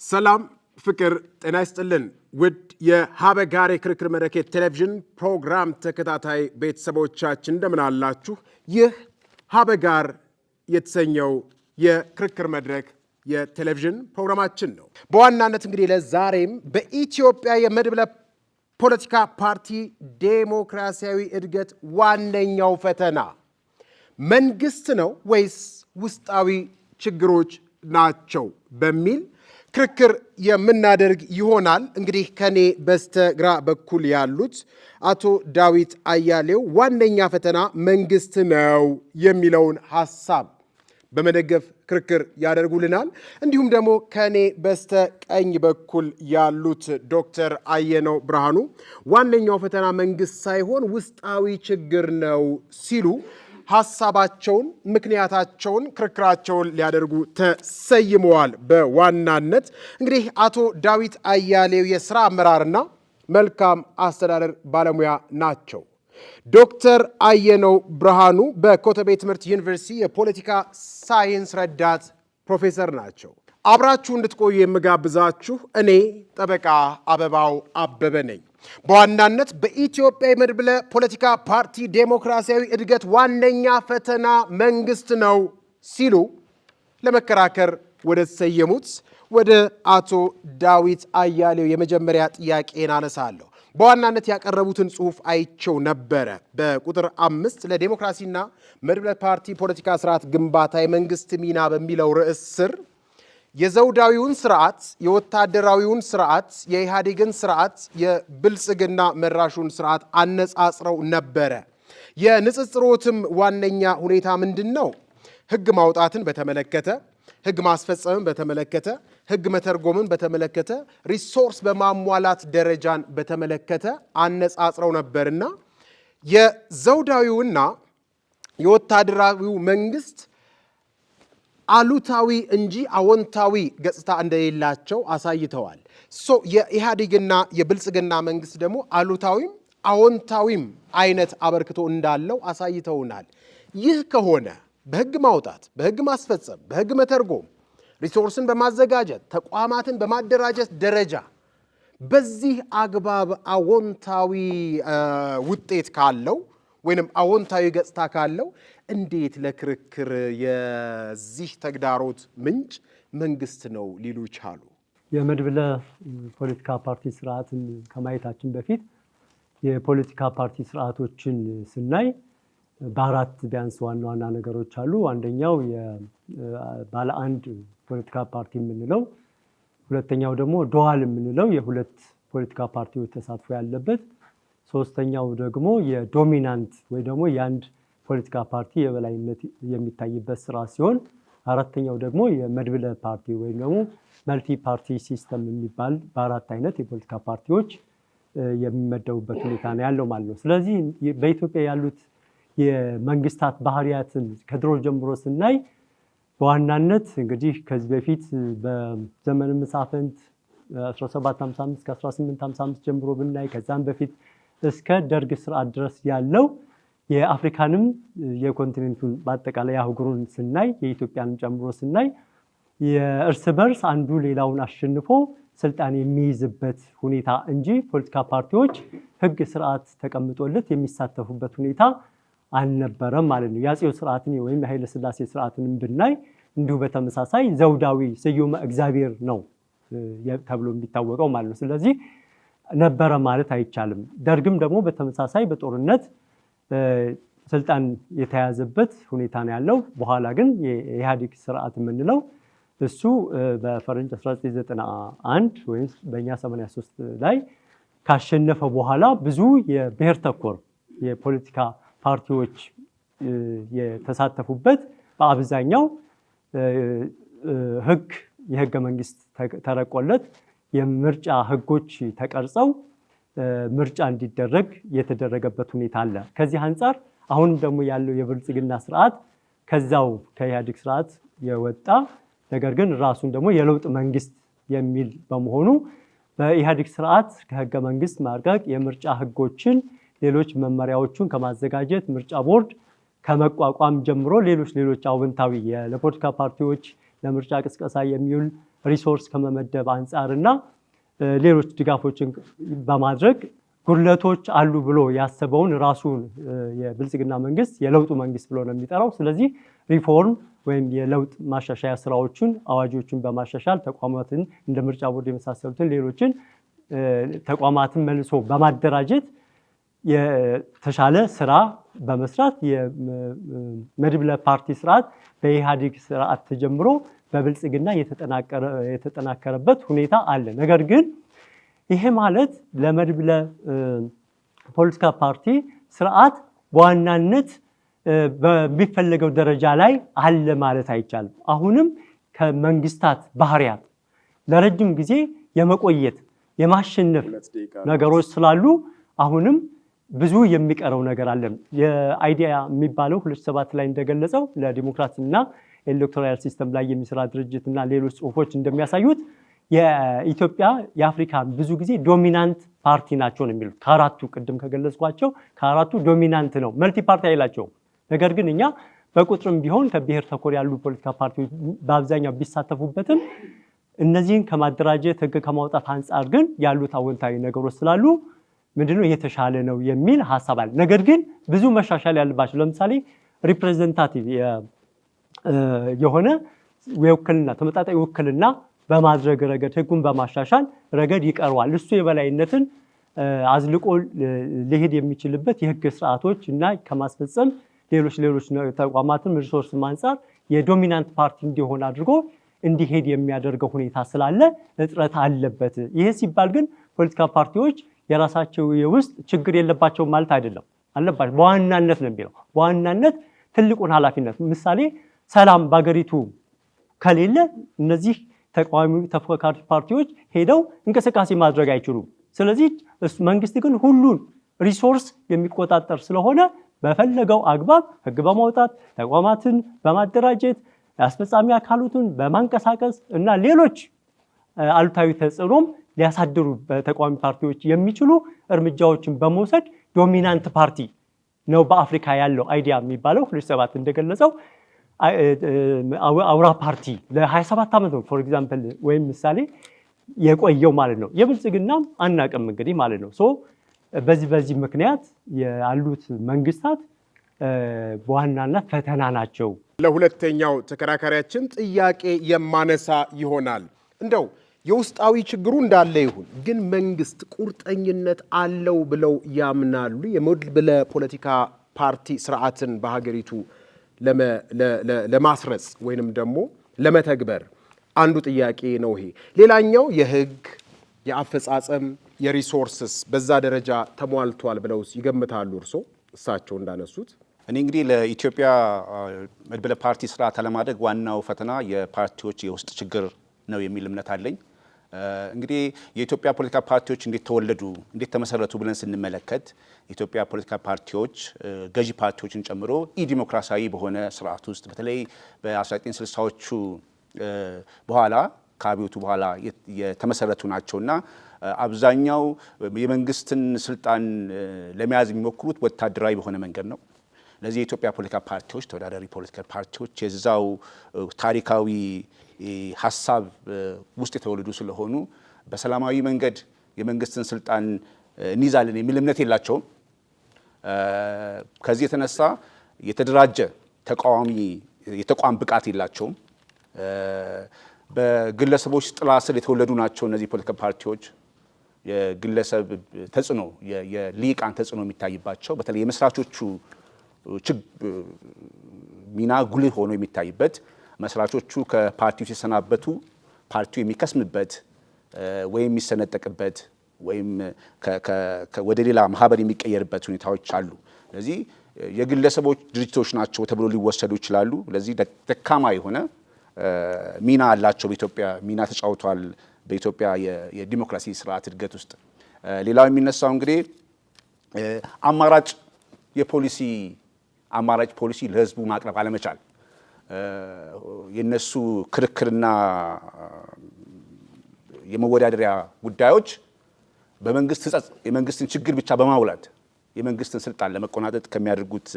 ሰላም ፍቅር ጤና ይስጥልን ውድ የሀበጋር ክርክር መድረክ ቴሌቪዥን ፕሮግራም ተከታታይ ቤተሰቦቻችን እንደምን አላችሁ? ይህ ሀበጋር የተሰኘው የክርክር መድረክ የቴሌቪዥን ፕሮግራማችን ነው። በዋናነት እንግዲህ ለዛሬም በኢትዮጵያ የመድብለ ፖለቲካ ፓርቲ ዴሞክራሲያዊ እድገት ዋነኛው ፈተና መንግስት ነው ወይስ ውስጣዊ ችግሮች ናቸው በሚል ክርክር የምናደርግ ይሆናል። እንግዲህ ከኔ በስተግራ በኩል ያሉት አቶ ዳዊት አያሌው ዋነኛ ፈተና መንግስት ነው የሚለውን ሐሳብ በመደገፍ ክርክር ያደርጉልናል። እንዲሁም ደግሞ ከኔ በስተቀኝ በኩል ያሉት ዶክተር አየነው ብርሃኑ ዋነኛው ፈተና መንግስት ሳይሆን ውስጣዊ ችግር ነው ሲሉ ሐሳባቸውን፣ ምክንያታቸውን፣ ክርክራቸውን ሊያደርጉ ተሰይመዋል። በዋናነት እንግዲህ አቶ ዳዊት አያሌው የሥራ አመራርና መልካም አስተዳደር ባለሙያ ናቸው። ዶክተር አየነው ብርሃኑ በኮተቤ ትምህርት ዩኒቨርሲቲ የፖለቲካ ሳይንስ ረዳት ፕሮፌሰር ናቸው። አብራችሁ እንድትቆዩ የምጋብዛችሁ እኔ ጠበቃ አበባው አበበ ነኝ። በዋናነት በኢትዮጵያ የመድብለ ፖለቲካ ፓርቲ ዴሞክራሲያዊ እድገት ዋነኛ ፈተና መንግስት ነው ሲሉ ለመከራከር ወደ ተሰየሙት ወደ አቶ ዳዊት አያሌው የመጀመሪያ ጥያቄን አነሳለሁ። በዋናነት ያቀረቡትን ጽሑፍ አይቸው ነበረ። በቁጥር 5 ለዴሞክራሲና መድብለ ፓርቲ ፖለቲካ ስርዓት ግንባታ የመንግስት ሚና በሚለው ርዕስ ስር የዘውዳዊውን ስርዓት፣ የወታደራዊውን ስርዓት፣ የኢህአዴግን ስርዓት፣ የብልጽግና መራሹን ስርዓት አነጻጽረው ነበረ። የንጽጽሮትም ዋነኛ ሁኔታ ምንድን ነው? ህግ ማውጣትን በተመለከተ፣ ህግ ማስፈጸምን በተመለከተ፣ ህግ መተርጎምን በተመለከተ፣ ሪሶርስ በማሟላት ደረጃን በተመለከተ አነጻጽረው ነበርና የዘውዳዊውና የወታደራዊው መንግስት አሉታዊ እንጂ አዎንታዊ ገጽታ እንደሌላቸው አሳይተዋል። የኢህአዴግና የብልጽግና መንግስት ደግሞ አሉታዊም አዎንታዊም አይነት አበርክቶ እንዳለው አሳይተውናል። ይህ ከሆነ በህግ ማውጣት፣ በህግ ማስፈጸም፣ በህግ መተርጎም፣ ሪሶርስን በማዘጋጀት ተቋማትን በማደራጀት ደረጃ በዚህ አግባብ አዎንታዊ ውጤት ካለው ወይንም አዎንታዊ ገጽታ ካለው እንዴት ለክርክር የዚህ ተግዳሮት ምንጭ መንግስት ነው ሊሉ ቻሉ? የመድብለ ፖለቲካ ፓርቲ ስርዓትን ከማየታችን በፊት የፖለቲካ ፓርቲ ስርዓቶችን ስናይ በአራት ቢያንስ ዋና ዋና ነገሮች አሉ። አንደኛው ባለ አንድ ፖለቲካ ፓርቲ የምንለው፣ ሁለተኛው ደግሞ ዱዋል የምንለው የሁለት ፖለቲካ ፓርቲዎች ተሳትፎ ያለበት፣ ሶስተኛው ደግሞ የዶሚናንት ወይ ደግሞ የአንድ ፖለቲካ ፓርቲ የበላይነት የሚታይበት ስርዓት ሲሆን፣ አራተኛው ደግሞ የመድብለ ፓርቲ ወይም ደግሞ መልቲ ፓርቲ ሲስተም የሚባል በአራት አይነት የፖለቲካ ፓርቲዎች የሚመደቡበት ሁኔታ ነው ያለው ማለት ነው። ስለዚህ በኢትዮጵያ ያሉት የመንግስታት ባህሪያትን ከድሮ ጀምሮ ስናይ በዋናነት እንግዲህ ከዚህ በፊት በዘመነ መሳፍንት 1755 ከ1855 ጀምሮ ብናይ ከዛም በፊት እስከ ደርግ ስርዓት ድረስ ያለው የአፍሪካንም የኮንቲኔንቱን በአጠቃላይ አህጉሩን ስናይ የኢትዮጵያንም ጨምሮ ስናይ የእርስ በርስ አንዱ ሌላውን አሸንፎ ስልጣን የሚይዝበት ሁኔታ እንጂ ፖለቲካ ፓርቲዎች ህግ ስርዓት ተቀምጦለት የሚሳተፉበት ሁኔታ አልነበረም ማለት ነው። የአፄው ስርዓትን ወይም የኃይለ ሥላሴ ስርዓትንም ብናይ እንዲሁ በተመሳሳይ ዘውዳዊ ስዩመ እግዚአብሔር ነው ተብሎ የሚታወቀው ማለት ነው። ስለዚህ ነበረ ማለት አይቻልም። ደርግም ደግሞ በተመሳሳይ በጦርነት ስልጣን የተያዘበት ሁኔታ ነው ያለው። በኋላ ግን የኢህአዴግ ስርዓት የምንለው እሱ በፈረንጅ 1991 ወይም በእኛ 83 ላይ ካሸነፈ በኋላ ብዙ የብሔር ተኮር የፖለቲካ ፓርቲዎች የተሳተፉበት በአብዛኛው የህገ መንግስት ተረቆለት የምርጫ ህጎች ተቀርጸው ምርጫ እንዲደረግ የተደረገበት ሁኔታ አለ። ከዚህ አንጻር አሁን ደግሞ ያለው የብልጽግና ስርዓት ከዛው ከኢህአዴግ ስርዓት የወጣ ነገር ግን ራሱን ደግሞ የለውጥ መንግስት የሚል በመሆኑ በኢህአዴግ ስርዓት ከህገ መንግስት ማርቀቅ የምርጫ ህጎችን ሌሎች መመሪያዎችን ከማዘጋጀት ምርጫ ቦርድ ከመቋቋም ጀምሮ ሌሎች አዎንታዊ ለፖለቲካ ፓርቲዎች ለምርጫ ቅስቀሳ የሚውል ሪሶርስ ከመመደብ አንጻርና ሌሎች ድጋፎችን በማድረግ ጉድለቶች አሉ ብሎ ያሰበውን ራሱን የብልጽግና መንግስት የለውጡ መንግስት ብሎ ነው የሚጠራው። ስለዚህ ሪፎርም ወይም የለውጥ ማሻሻያ ስራዎችን አዋጆችን በማሻሻል ተቋማትን እንደ ምርጫ ቦርድ የመሳሰሉትን ሌሎችን ተቋማትን መልሶ በማደራጀት የተሻለ ስራ በመስራት የመድብለ ፓርቲ ስርዓት በኢህአዴግ ስርዓት ተጀምሮ በብልጽግና የተጠናከረበት ሁኔታ አለ። ነገር ግን ይሄ ማለት ለመድብለ ፖለቲካ ፓርቲ ስርዓት በዋናነት በሚፈለገው ደረጃ ላይ አለ ማለት አይቻልም። አሁንም ከመንግስታት ባህሪያት ለረጅም ጊዜ የመቆየት የማሸነፍ ነገሮች ስላሉ አሁንም ብዙ የሚቀረው ነገር አለ። የአይዲያ የሚባለው 2007 ላይ እንደገለጸው ለዲሞክራሲና ኤሌክቶራል ሲስተም ላይ የሚሰራ ድርጅትና ሌሎች ጽሁፎች እንደሚያሳዩት የኢትዮጵያ የአፍሪካ ብዙ ጊዜ ዶሚናንት ፓርቲ ናቸው ነው የሚሉት። ከአራቱ ቅድም ከገለጽኳቸው ከአራቱ ዶሚናንት ነው፣ መልቲ ፓርቲ አይላቸውም። ነገር ግን እኛ በቁጥርም ቢሆን ከብሔር ተኮር ያሉ ፖለቲካ ፓርቲዎች በአብዛኛው ቢሳተፉበትም እነዚህን ከማደራጀት ህግ ከማውጣት አንጻር ግን ያሉት አዎንታዊ ነገሮች ስላሉ ምንድነው የተሻለ ነው የሚል ሐሳብ አለ። ነገር ግን ብዙ መሻሻል ያለባቸው ለምሳሌ ሪፕሬዘንታቲቭ የሆነ ውክልና ተመጣጣኝ ውክልና በማድረግ ረገድ ህጉን በማሻሻል ረገድ ይቀርዋል። እሱ የበላይነትን አዝልቆ ሊሄድ የሚችልበት የህግ ስርዓቶች እና ከማስፈጸም ሌሎች ተቋማትን ሪሶርስ አንጻር የዶሚናንት ፓርቲ እንዲሆን አድርጎ እንዲሄድ የሚያደርገው ሁኔታ ስላለ እጥረት አለበት። ይሄ ሲባል ግን ፖለቲካ ፓርቲዎች የራሳቸው የውስጥ ችግር የለባቸው ማለት አይደለም፣ አለባቸው። በዋናነት ነው የሚለው በዋናነት ትልቁን ኃላፊነት ምሳሌ ሰላም በአገሪቱ ከሌለ እነዚህ ተፎካካሪ ፓርቲዎች ሄደው እንቅስቃሴ ማድረግ አይችሉም። ስለዚህ መንግስት ግን ሁሉን ሪሶርስ የሚቆጣጠር ስለሆነ በፈለገው አግባብ ህግ በማውጣት ተቋማትን በማደራጀት አስፈጻሚ አካላቱን በማንቀሳቀስ እና ሌሎች አሉታዊ ተጽዕኖም ሊያሳድሩ በተቃዋሚ ፓርቲዎች የሚችሉ እርምጃዎችን በመውሰድ ዶሚናንት ፓርቲ ነው በአፍሪካ ያለው አይዲያ የሚባለው 2007 እንደገለጸው አውራ ፓርቲ ለ27 ዓመት ነው ፎር ኤግዛምፕል ወይም ምሳሌ የቆየው ማለት ነው። የብልጽግናም አናቅም እንግዲህ ማለት ነው። በዚህ ምክንያት ያሉት መንግስታት በዋናነት ፈተና ናቸው። ለሁለተኛው ተከራካሪያችን ጥያቄ የማነሳ ይሆናል። እንደው የውስጣዊ ችግሩ እንዳለ ይሁን፣ ግን መንግስት ቁርጠኝነት አለው ብለው ያምናሉ? የመድብለ ፖለቲካ ፓርቲ ስርዓትን በሀገሪቱ ለማስረጽ ወይንም ደግሞ ለመተግበር አንዱ ጥያቄ ነው ይሄ። ሌላኛው የህግ የአፈጻጸም የሪሶርስስ በዛ ደረጃ ተሟልቷል ብለው ይገምታሉ እርሶ እሳቸው እንዳነሱት? እኔ እንግዲህ ለኢትዮጵያ መድብለ ፓርቲ ስርዓት አለማደግ ዋናው ፈተና የፓርቲዎች የውስጥ ችግር ነው የሚል እምነት አለኝ። እንግዲህ የኢትዮጵያ ፖለቲካ ፓርቲዎች እንዴት ተወለዱ፣ እንዴት ተመሰረቱ ብለን ስንመለከት የኢትዮጵያ ፖለቲካ ፓርቲዎች ገዢ ፓርቲዎችን ጨምሮ ኢዲሞክራሲያዊ በሆነ ስርዓት ውስጥ በተለይ በ1960ዎቹ በኋላ ከአብዮቱ በኋላ የተመሰረቱ ናቸውና አብዛኛው የመንግስትን ስልጣን ለመያዝ የሚሞክሩት ወታደራዊ በሆነ መንገድ ነው። ለዚህ የኢትዮጵያ ፖለቲካ ፓርቲዎች ተወዳዳሪ ፖለቲካ ፓርቲዎች የዛው ታሪካዊ ሀሳብ ውስጥ የተወለዱ ስለሆኑ በሰላማዊ መንገድ የመንግስትን ስልጣን እንይዛለን የሚል እምነት የላቸውም። ከዚህ የተነሳ የተደራጀ የተቋም ብቃት የላቸውም። በግለሰቦች ጥላ ስር የተወለዱ ናቸው እነዚህ ፖለቲካ ፓርቲዎች። የግለሰብ ተጽዕኖ የሊቃን ተጽዕኖ የሚታይባቸው በተለይ የመስራቾቹ ሚና ጉልህ ሆኖ የሚታይበት መስራቾቹ ከፓርቲው ሲሰናበቱ ፓርቲው የሚከስምበት ወይም የሚሰነጠቅበት ወይም ወደ ሌላ ማህበር የሚቀየርበት ሁኔታዎች አሉ። ስለዚህ የግለሰቦች ድርጅቶች ናቸው ተብሎ ሊወሰዱ ይችላሉ። ስለዚህ ደካማ የሆነ ሚና አላቸው። በኢትዮጵያ ሚና ተጫውቷል በኢትዮጵያ የዲሞክራሲ ስርዓት እድገት ውስጥ። ሌላው የሚነሳው እንግዲህ አማራጭ ፖሊሲ ለህዝቡ ማቅረብ አለመቻል፣ የነሱ ክርክርና የመወዳደሪያ ጉዳዮች በመንግስት ህጸጽ የመንግስትን ችግር ብቻ በማውላት የመንግስትን ስልጣን ለመቆናጠጥ ከሚያደርጉት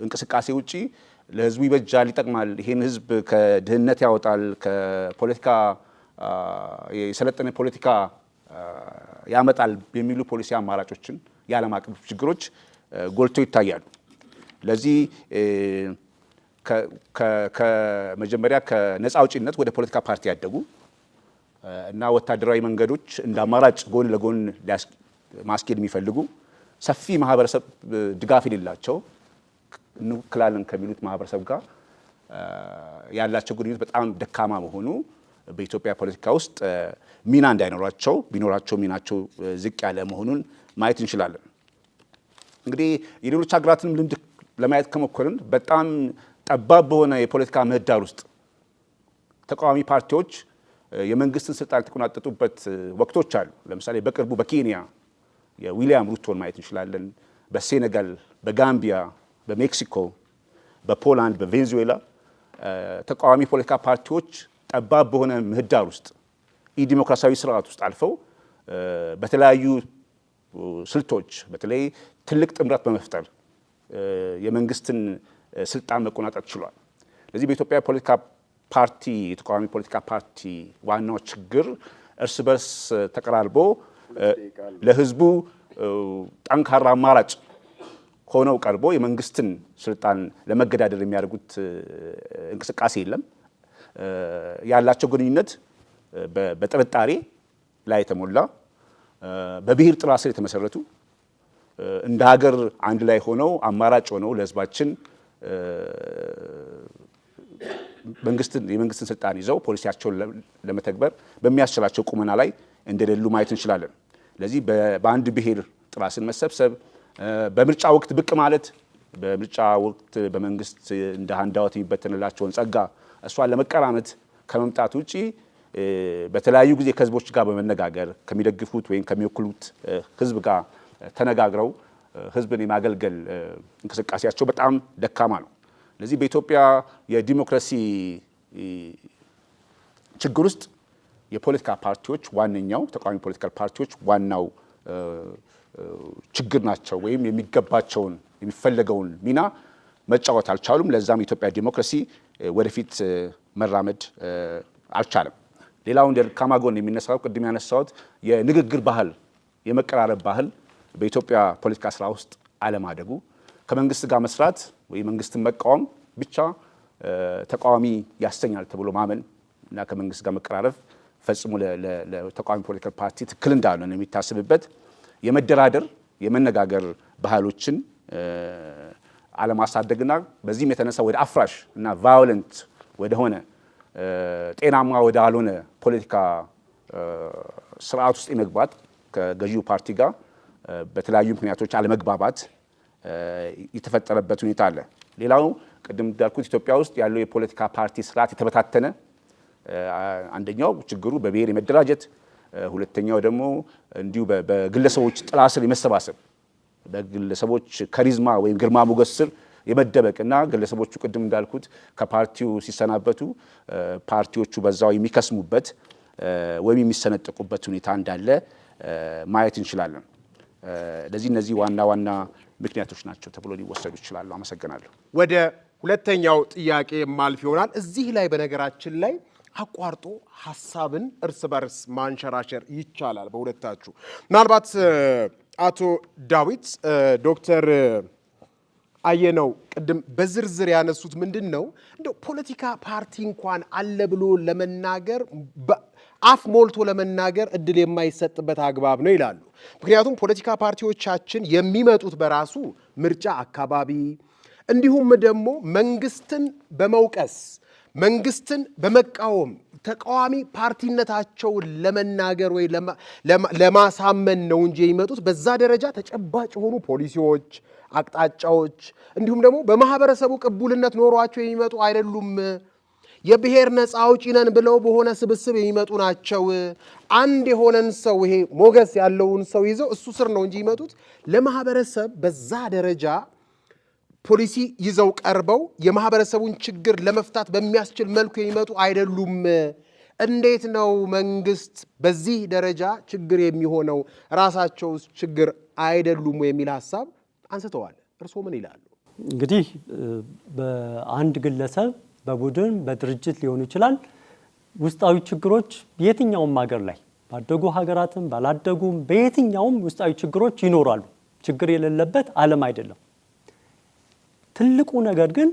እንቅስቃሴ ውጪ ለህዝቡ ይበጃል፣ ይጠቅማል፣ ይሄን ህዝብ ከድህነት ያወጣል፣ ከፖለቲካ የሰለጠነ ፖለቲካ ያመጣል የሚሉ ፖሊሲ አማራጮችን የዓለም አቀፍ ችግሮች ጎልቶ ይታያሉ። ለዚህ ከመጀመሪያ ከነፃ አውጪነት ወደ ፖለቲካ ፓርቲ ያደጉ እና ወታደራዊ መንገዶች እንደ አማራጭ ጎን ለጎን ማስኬድ የሚፈልጉ ሰፊ ማህበረሰብ ድጋፍ የሌላቸው እንወክላለን ከሚሉት ማህበረሰብ ጋር ያላቸው ግንኙነት በጣም ደካማ መሆኑ በኢትዮጵያ ፖለቲካ ውስጥ ሚና እንዳይኖራቸው ቢኖራቸው ሚናቸው ዝቅ ያለ መሆኑን ማየት እንችላለን። እንግዲህ የሌሎች ሀገራትንም ልምድ ለማየት ከሞከርን በጣም ጠባብ በሆነ የፖለቲካ ምህዳር ውስጥ ተቃዋሚ ፓርቲዎች የመንግስትን ስልጣን የተቆናጠጡበት ወቅቶች አሉ። ለምሳሌ በቅርቡ በኬንያ የዊሊያም ሩቶን ማየት እንችላለን። በሴኔጋል፣ በጋምቢያ፣ በሜክሲኮ፣ በፖላንድ፣ በቬንዙዌላ ተቃዋሚ ፖለቲካ ፓርቲዎች ጠባብ በሆነ ምህዳር ውስጥ ኢዲሞክራሲያዊ ስርዓት ውስጥ አልፈው በተለያዩ ስልቶች በተለይ ትልቅ ጥምረት በመፍጠር የመንግስትን ስልጣን መቆናጠጥ ችሏል። ስለዚህ በኢትዮጵያ ፖለቲካ ፓርቲ የተቃዋሚ ፖለቲካ ፓርቲ ዋናው ችግር እርስ በርስ ተቀራርቦ ለህዝቡ ጠንካራ አማራጭ ሆነው ቀርቦ የመንግስትን ስልጣን ለመገዳደር የሚያደርጉት እንቅስቃሴ የለም። ያላቸው ግንኙነት በጥርጣሬ ላይ የተሞላ በብሔር ጥላ ስር የተመሰረቱ እንደ ሀገር አንድ ላይ ሆነው አማራጭ ሆነው ለህዝባችን የመንግስትን ስልጣን ይዘው ፖሊሲያቸውን ለመተግበር በሚያስችላቸው ቁመና ላይ እንደሌሉ ማየት እንችላለን። ስለዚህ በአንድ ብሔር ጥላ ስር መሰብሰብ፣ በምርጫ ወቅት ብቅ ማለት፣ በምርጫ ወቅት በመንግስት እንደ ሃንዳውት የሚበተንላቸውን ጸጋ እሷን ለመቀራመት ከመምጣት ውጪ በተለያዩ ጊዜ ከህዝቦች ጋር በመነጋገር ከሚደግፉት ወይም ከሚወክሉት ህዝብ ጋር ተነጋግረው ህዝብን የማገልገል እንቅስቃሴያቸው በጣም ደካማ ነው። ስለዚህ በኢትዮጵያ የዲሞክራሲ ችግር ውስጥ የፖለቲካ ፓርቲዎች ዋነኛው ተቃዋሚ ፖለቲካል ፓርቲዎች ዋናው ችግር ናቸው፣ ወይም የሚገባቸውን የሚፈለገውን ሚና መጫወት አልቻሉም። ለዛም የኢትዮጵያ ዲሞክራሲ ወደፊት መራመድ አልቻለም። ሌላው እንደ ደካማ ጎን የሚነሳው ቅድም ያነሳሁት የንግግር ባህል የመቀራረብ ባህል በኢትዮጵያ ፖለቲካ ስራ ውስጥ አለማደጉ፣ ከመንግስት ጋር መስራት ወይ መንግስትን መቃወም ብቻ ተቃዋሚ ያሰኛል ተብሎ ማመን እና ከመንግስት ጋር መቀራረብ ፈጽሞ ለተቃዋሚ ፖለቲካል ፓርቲ ትክክል እንዳልሆነ የሚታስብበት የመደራደር የመነጋገር ባህሎችን አለማሳደግና በዚህም የተነሳ ወደ አፍራሽ እና ቫዮለንት ወደሆነ ጤናማ ወዳልሆነ ፖለቲካ ስርዓት ውስጥ የመግባት ከገዢው ፓርቲ ጋር በተለያዩ ምክንያቶች አለመግባባት የተፈጠረበት ሁኔታ አለ። ሌላው ቅድም እንዳልኩት ኢትዮጵያ ውስጥ ያለው የፖለቲካ ፓርቲ ስርዓት የተበታተነ፣ አንደኛው ችግሩ በብሔር የመደራጀት፣ ሁለተኛው ደግሞ እንዲሁ በግለሰቦች ጥላ ስር የመሰባሰብ በግለሰቦች ካሪዝማ ወይም ግርማ ሞገስ ስር የመደበቅና ግለሰቦቹ ቅድም እንዳልኩት ከፓርቲው ሲሰናበቱ ፓርቲዎቹ በዛው የሚከስሙበት ወይም የሚሰነጠቁበት ሁኔታ እንዳለ ማየት እንችላለን። ለዚህ እነዚህ ዋና ዋና ምክንያቶች ናቸው ተብሎ ሊወሰዱ ይችላሉ። አመሰግናለሁ። ወደ ሁለተኛው ጥያቄ ማልፍ ይሆናል። እዚህ ላይ በነገራችን ላይ አቋርጦ ሀሳብን እርስ በርስ ማንሸራሸር ይቻላል በሁለታችሁ። ምናልባት አቶ ዳዊት ዶክተር አየነው ቅድም በዝርዝር ያነሱት ምንድን ነው እንደው ፖለቲካ ፓርቲ እንኳን አለ ብሎ ለመናገር አፍ ሞልቶ ለመናገር እድል የማይሰጥበት አግባብ ነው ይላሉ። ምክንያቱም ፖለቲካ ፓርቲዎቻችን የሚመጡት በራሱ ምርጫ አካባቢ እንዲሁም ደግሞ መንግስትን በመውቀስ መንግስትን በመቃወም ተቃዋሚ ፓርቲነታቸውን ለመናገር ወይ ለማሳመን ነው እንጂ የሚመጡት በዛ ደረጃ ተጨባጭ የሆኑ ፖሊሲዎች፣ አቅጣጫዎች እንዲሁም ደግሞ በማህበረሰቡ ቅቡልነት ኖሯቸው የሚመጡ አይደሉም። የብሔር ነፃ አውጪ ነን ብለው በሆነ ስብስብ የሚመጡ ናቸው። አንድ የሆነን ሰው ይሄ ሞገስ ያለውን ሰው ይዘው እሱ ስር ነው እንጂ የሚመጡት ለማህበረሰብ በዛ ደረጃ ፖሊሲ ይዘው ቀርበው የማህበረሰቡን ችግር ለመፍታት በሚያስችል መልኩ የሚመጡ አይደሉም። እንዴት ነው መንግስት በዚህ ደረጃ ችግር የሚሆነው? ራሳቸውስ ችግር አይደሉም የሚል ሀሳብ አንስተዋል። እርስዎ ምን ይላሉ? እንግዲህ በአንድ ግለሰብ፣ በቡድን፣ በድርጅት ሊሆን ይችላል ውስጣዊ ችግሮች የትኛውም ሀገር ላይ ባደጉ ሀገራትም ባላደጉም በየትኛውም ውስጣዊ ችግሮች ይኖራሉ። ችግር የሌለበት ዓለም አይደለም። ትልቁ ነገር ግን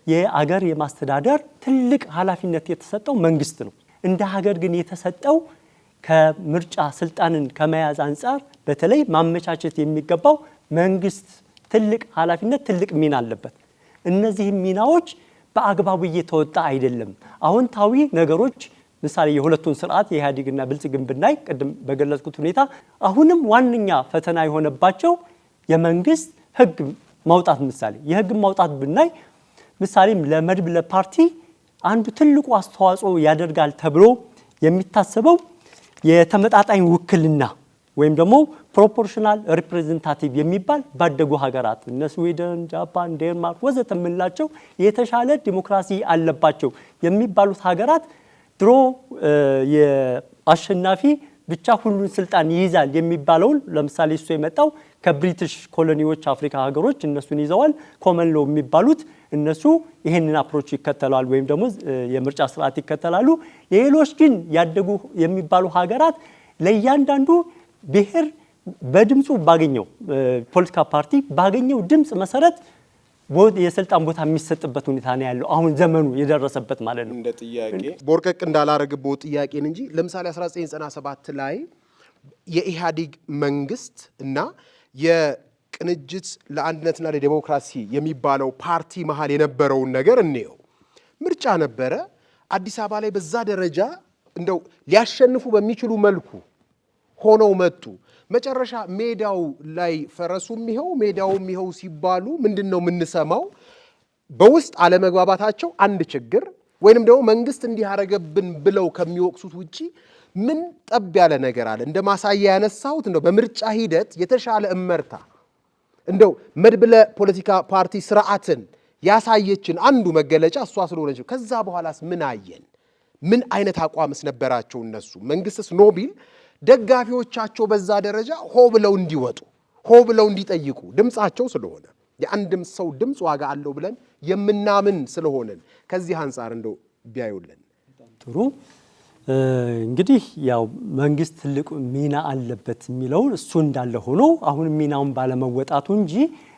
የአገር የማስተዳደር ትልቅ ኃላፊነት የተሰጠው መንግስት ነው። እንደ ሀገር ግን የተሰጠው ከምርጫ ስልጣንን ከመያዝ አንጻር በተለይ ማመቻቸት የሚገባው መንግስት ትልቅ ኃላፊነት ትልቅ ሚና አለበት። እነዚህ ሚናዎች በአግባቡ እየተወጣ አይደለም። አዎንታዊ ነገሮች ምሳሌ የሁለቱን ስርዓት የኢህአዴግና ብልጽግና ብናይ ቅድም በገለጽኩት ሁኔታ አሁንም ዋነኛ ፈተና የሆነባቸው የመንግስት ህግ ማውጣት ምሳሌ የህግ ማውጣት ብናይ ምሳሌም ለመድብለ ፓርቲ አንዱ ትልቁ አስተዋጽኦ ያደርጋል ተብሎ የሚታሰበው የተመጣጣኝ ውክልና ወይም ደግሞ ፕሮፖርሽናል ሪፕሬዘንታቲቭ የሚባል ባደጉ ሀገራት እነ ስዊድን፣ ጃፓን፣ ዴንማርክ ወዘተ የምንላቸው የተሻለ ዲሞክራሲ አለባቸው የሚባሉት ሀገራት ድሮ የአሸናፊ ብቻ ሁሉን ስልጣን ይይዛል የሚባለውን ለምሳሌ እሱ የመጣው ከብሪቲሽ ኮሎኒዎች አፍሪካ ሀገሮች እነሱን ይዘዋል። ኮመን ሎ የሚባሉት እነሱ ይሄንን አፕሮች ይከተላሉ ወይም ደግሞ የምርጫ ስርዓት ይከተላሉ። ሌሎች ግን ያደጉ የሚባሉ ሀገራት ለእያንዳንዱ ብሔር በድምፁ ባገኘው ፖለቲካ ፓርቲ ባገኘው ድምፅ መሰረት የስልጣን ቦታ የሚሰጥበት ሁኔታ ነው ያለው አሁን ዘመኑ የደረሰበት ማለት ነው። እንደ ጥያቄ ቦርቀቅ እንዳላረግበው ጥያቄን እንጂ ለምሳሌ 1997 ላይ የኢህአዴግ መንግስት እና የቅንጅት ለአንድነትና ለዲሞክራሲ የሚባለው ፓርቲ መሃል የነበረውን ነገር እንየው። ምርጫ ነበረ። አዲስ አበባ ላይ በዛ ደረጃ እንደው ሊያሸንፉ በሚችሉ መልኩ ሆነው መጡ። መጨረሻ ሜዳው ላይ ፈረሱም ይኸው ሜዳውም ይኸው ሲባሉ ምንድነው የምንሰማው? በውስጥ አለመግባባታቸው አንድ ችግር ወይንም ደግሞ መንግስት እንዲያረገብን ብለው ከሚወቅሱት ውጪ ምን ጠብ ያለ ነገር አለ? እንደ ማሳያ ያነሳሁት እንደው በምርጫ ሂደት የተሻለ እመርታ እንደው መድብለ ፖለቲካ ፓርቲ ስርዓትን ያሳየችን አንዱ መገለጫ እሷ ስለሆነች ከዛ በኋላስ ምን አየን? ምን አይነት አቋምስ ነበራቸው እነሱ? መንግስትስ ኖቢል ደጋፊዎቻቸው በዛ ደረጃ ሆ ብለው እንዲወጡ ሆ ብለው እንዲጠይቁ ድምጻቸው ስለሆነ የአንድም ሰው ድምጽ ዋጋ አለው ብለን የምናምን ስለሆነን ከዚህ አንፃር እንደው ቢያዩልን ጥሩ። እንግዲህ ያው መንግስት ትልቁ ሚና አለበት የሚለው እሱ እንዳለ ሆኖ አሁን ሚናውን ባለመወጣቱ እንጂ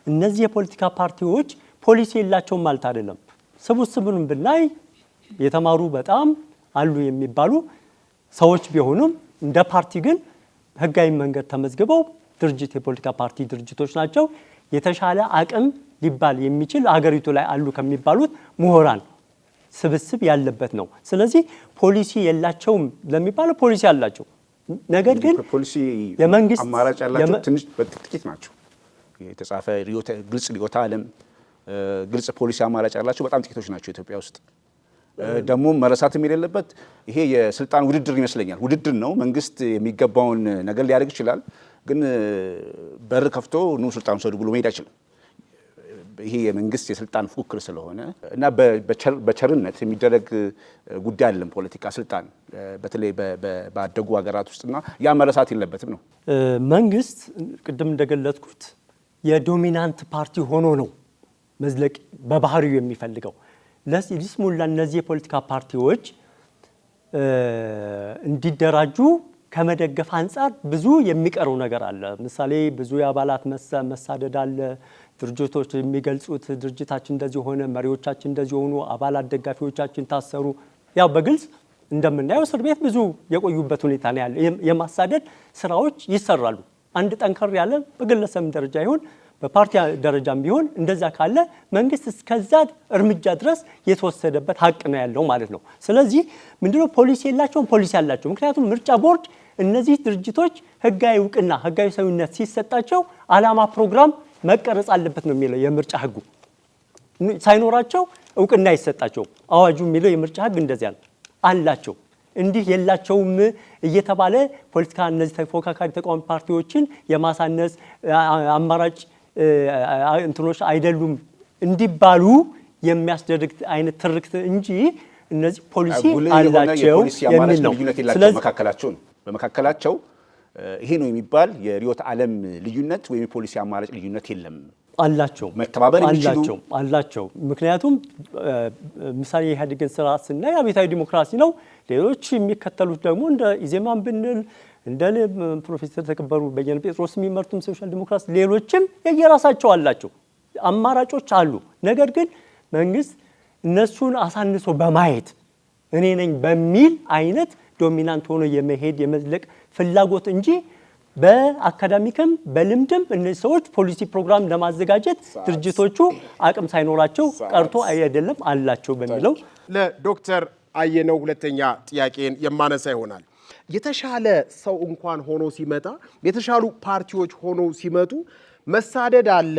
እነዚህ የፖለቲካ ፓርቲዎች ፖሊሲ የላቸውም ማለት አይደለም። ስብስቡንም ብናይ የተማሩ በጣም አሉ የሚባሉ ሰዎች ቢሆኑም እንደ ፓርቲ ግን ህጋዊ መንገድ ተመዝግበው ድርጅት የፖለቲካ ፓርቲ ድርጅቶች ናቸው። የተሻለ አቅም ሊባል የሚችል አገሪቱ ላይ አሉ ከሚባሉት ምሁራን ስብስብ ያለበት ነው። ስለዚህ ፖሊሲ የላቸውም ለሚባለው ፖሊሲ አላቸው። ነገር ግን ፖሊሲ የመንግስት አማራጭ ያላቸው ትንሽ ጥቂት ናቸው። የተጻፈ ግልጽ ርዕዮተ ዓለም ግልጽ ፖሊሲ አማራጭ ያላቸው በጣም ጥቂቶች ናቸው ኢትዮጵያ ውስጥ። ደግሞ መረሳትም የሌለበት ይሄ የስልጣን ውድድር ይመስለኛል። ውድድር ነው። መንግስት የሚገባውን ነገር ሊያደርግ ይችላል፣ ግን በር ከፍቶ ኑ ስልጣን ውሰዱ ብሎ መሄድ አይችልም። ይሄ የመንግስት የስልጣን ፉክክር ስለሆነ እና በቸርነት የሚደረግ ጉዳይ አይደለም ፖለቲካ ስልጣን በተለይ ባደጉ ሀገራት ውስጥና ያ መረሳት የለበትም ነው። መንግስት ቅድም እንደገለጽኩት የዶሚናንት ፓርቲ ሆኖ ነው መዝለቅ በባህሪው የሚፈልገው። ለስሙላ እነዚህ የፖለቲካ ፓርቲዎች እንዲደራጁ ከመደገፍ አንጻር ብዙ የሚቀረው ነገር አለ። ምሳሌ ብዙ የአባላት መሳደድ አለ። ድርጅቶች የሚገልጹት ድርጅታችን እንደዚህ ሆነ፣ መሪዎቻችን እንደዚህ ሆኑ፣ አባላት ደጋፊዎቻችን ታሰሩ። ያው በግልጽ እንደምናየው እስር ቤት ብዙ የቆዩበት ሁኔታ ነው ያለ። የማሳደድ ስራዎች ይሰራሉ። አንድ ጠንከር ያለ በግለሰብ ደረጃ ይሁን በፓርቲ ደረጃም ቢሆን እንደዛ ካለ መንግስት እስከዛ እርምጃ ድረስ የተወሰደበት ሀቅ ነው ያለው ማለት ነው። ስለዚህ ምንድነው ፖሊሲ የላቸውም? ፖሊሲ ያላቸው። ምክንያቱም ምርጫ ቦርድ እነዚህ ድርጅቶች ህጋዊ እውቅና ህጋዊ ሰውነት ሲሰጣቸው ዓላማ ፕሮግራም መቀረጽ አለበት ነው የሚለው የምርጫ ህጉ። ሳይኖራቸው እውቅና ይሰጣቸው አዋጁ የሚለው የምርጫ ህግ እንደዚያ ነው አላቸው። እንዲህ የላቸውም እየተባለ ፖለቲካ እነዚህ ተፎካካሪ ተቃዋሚ ፓርቲዎችን የማሳነስ አማራጭ እንትኖች አይደሉም እንዲባሉ የሚያስደርግ አይነት ትርክት እንጂ እነዚህ ፖሊሲ አላቸው የሚል ነው። ስለዚህ በመካከላቸው ይሄ ነው የሚባል የርዕዮተ ዓለም ልዩነት ወይም የፖሊሲ አማራጭ ልዩነት የለም። አላቸው መተባበር የሚችሉ አላቸው። ምክንያቱም ምሳሌ የኢህአዴግን ስርዓት ስናይ አብዮታዊ ዲሞክራሲ ነው። ሌሎች የሚከተሉት ደግሞ እንደ ኢዜማን ብንል እንደ ፕሮፌሰር ተከበሩ በየነ ጴጥሮስ የሚመርቱም ሶሻል ዲሞክራሲ ሌሎችም የየራሳቸው አላቸው፣ አማራጮች አሉ። ነገር ግን መንግስት እነሱን አሳንሶ በማየት እኔ ነኝ በሚል አይነት ዶሚናንት ሆኖ የመሄድ የመዝለቅ ፍላጎት እንጂ በአካዳሚክም በልምድም እነዚህ ሰዎች ፖሊሲ ፕሮግራም ለማዘጋጀት ድርጅቶቹ አቅም ሳይኖራቸው ቀርቶ አይደለም አላቸው በሚለው ለዶክተር አየነው ሁለተኛ ጥያቄን የማነሳ ይሆናል። የተሻለ ሰው እንኳን ሆኖ ሲመጣ የተሻሉ ፓርቲዎች ሆኖ ሲመጡ መሳደድ አለ፣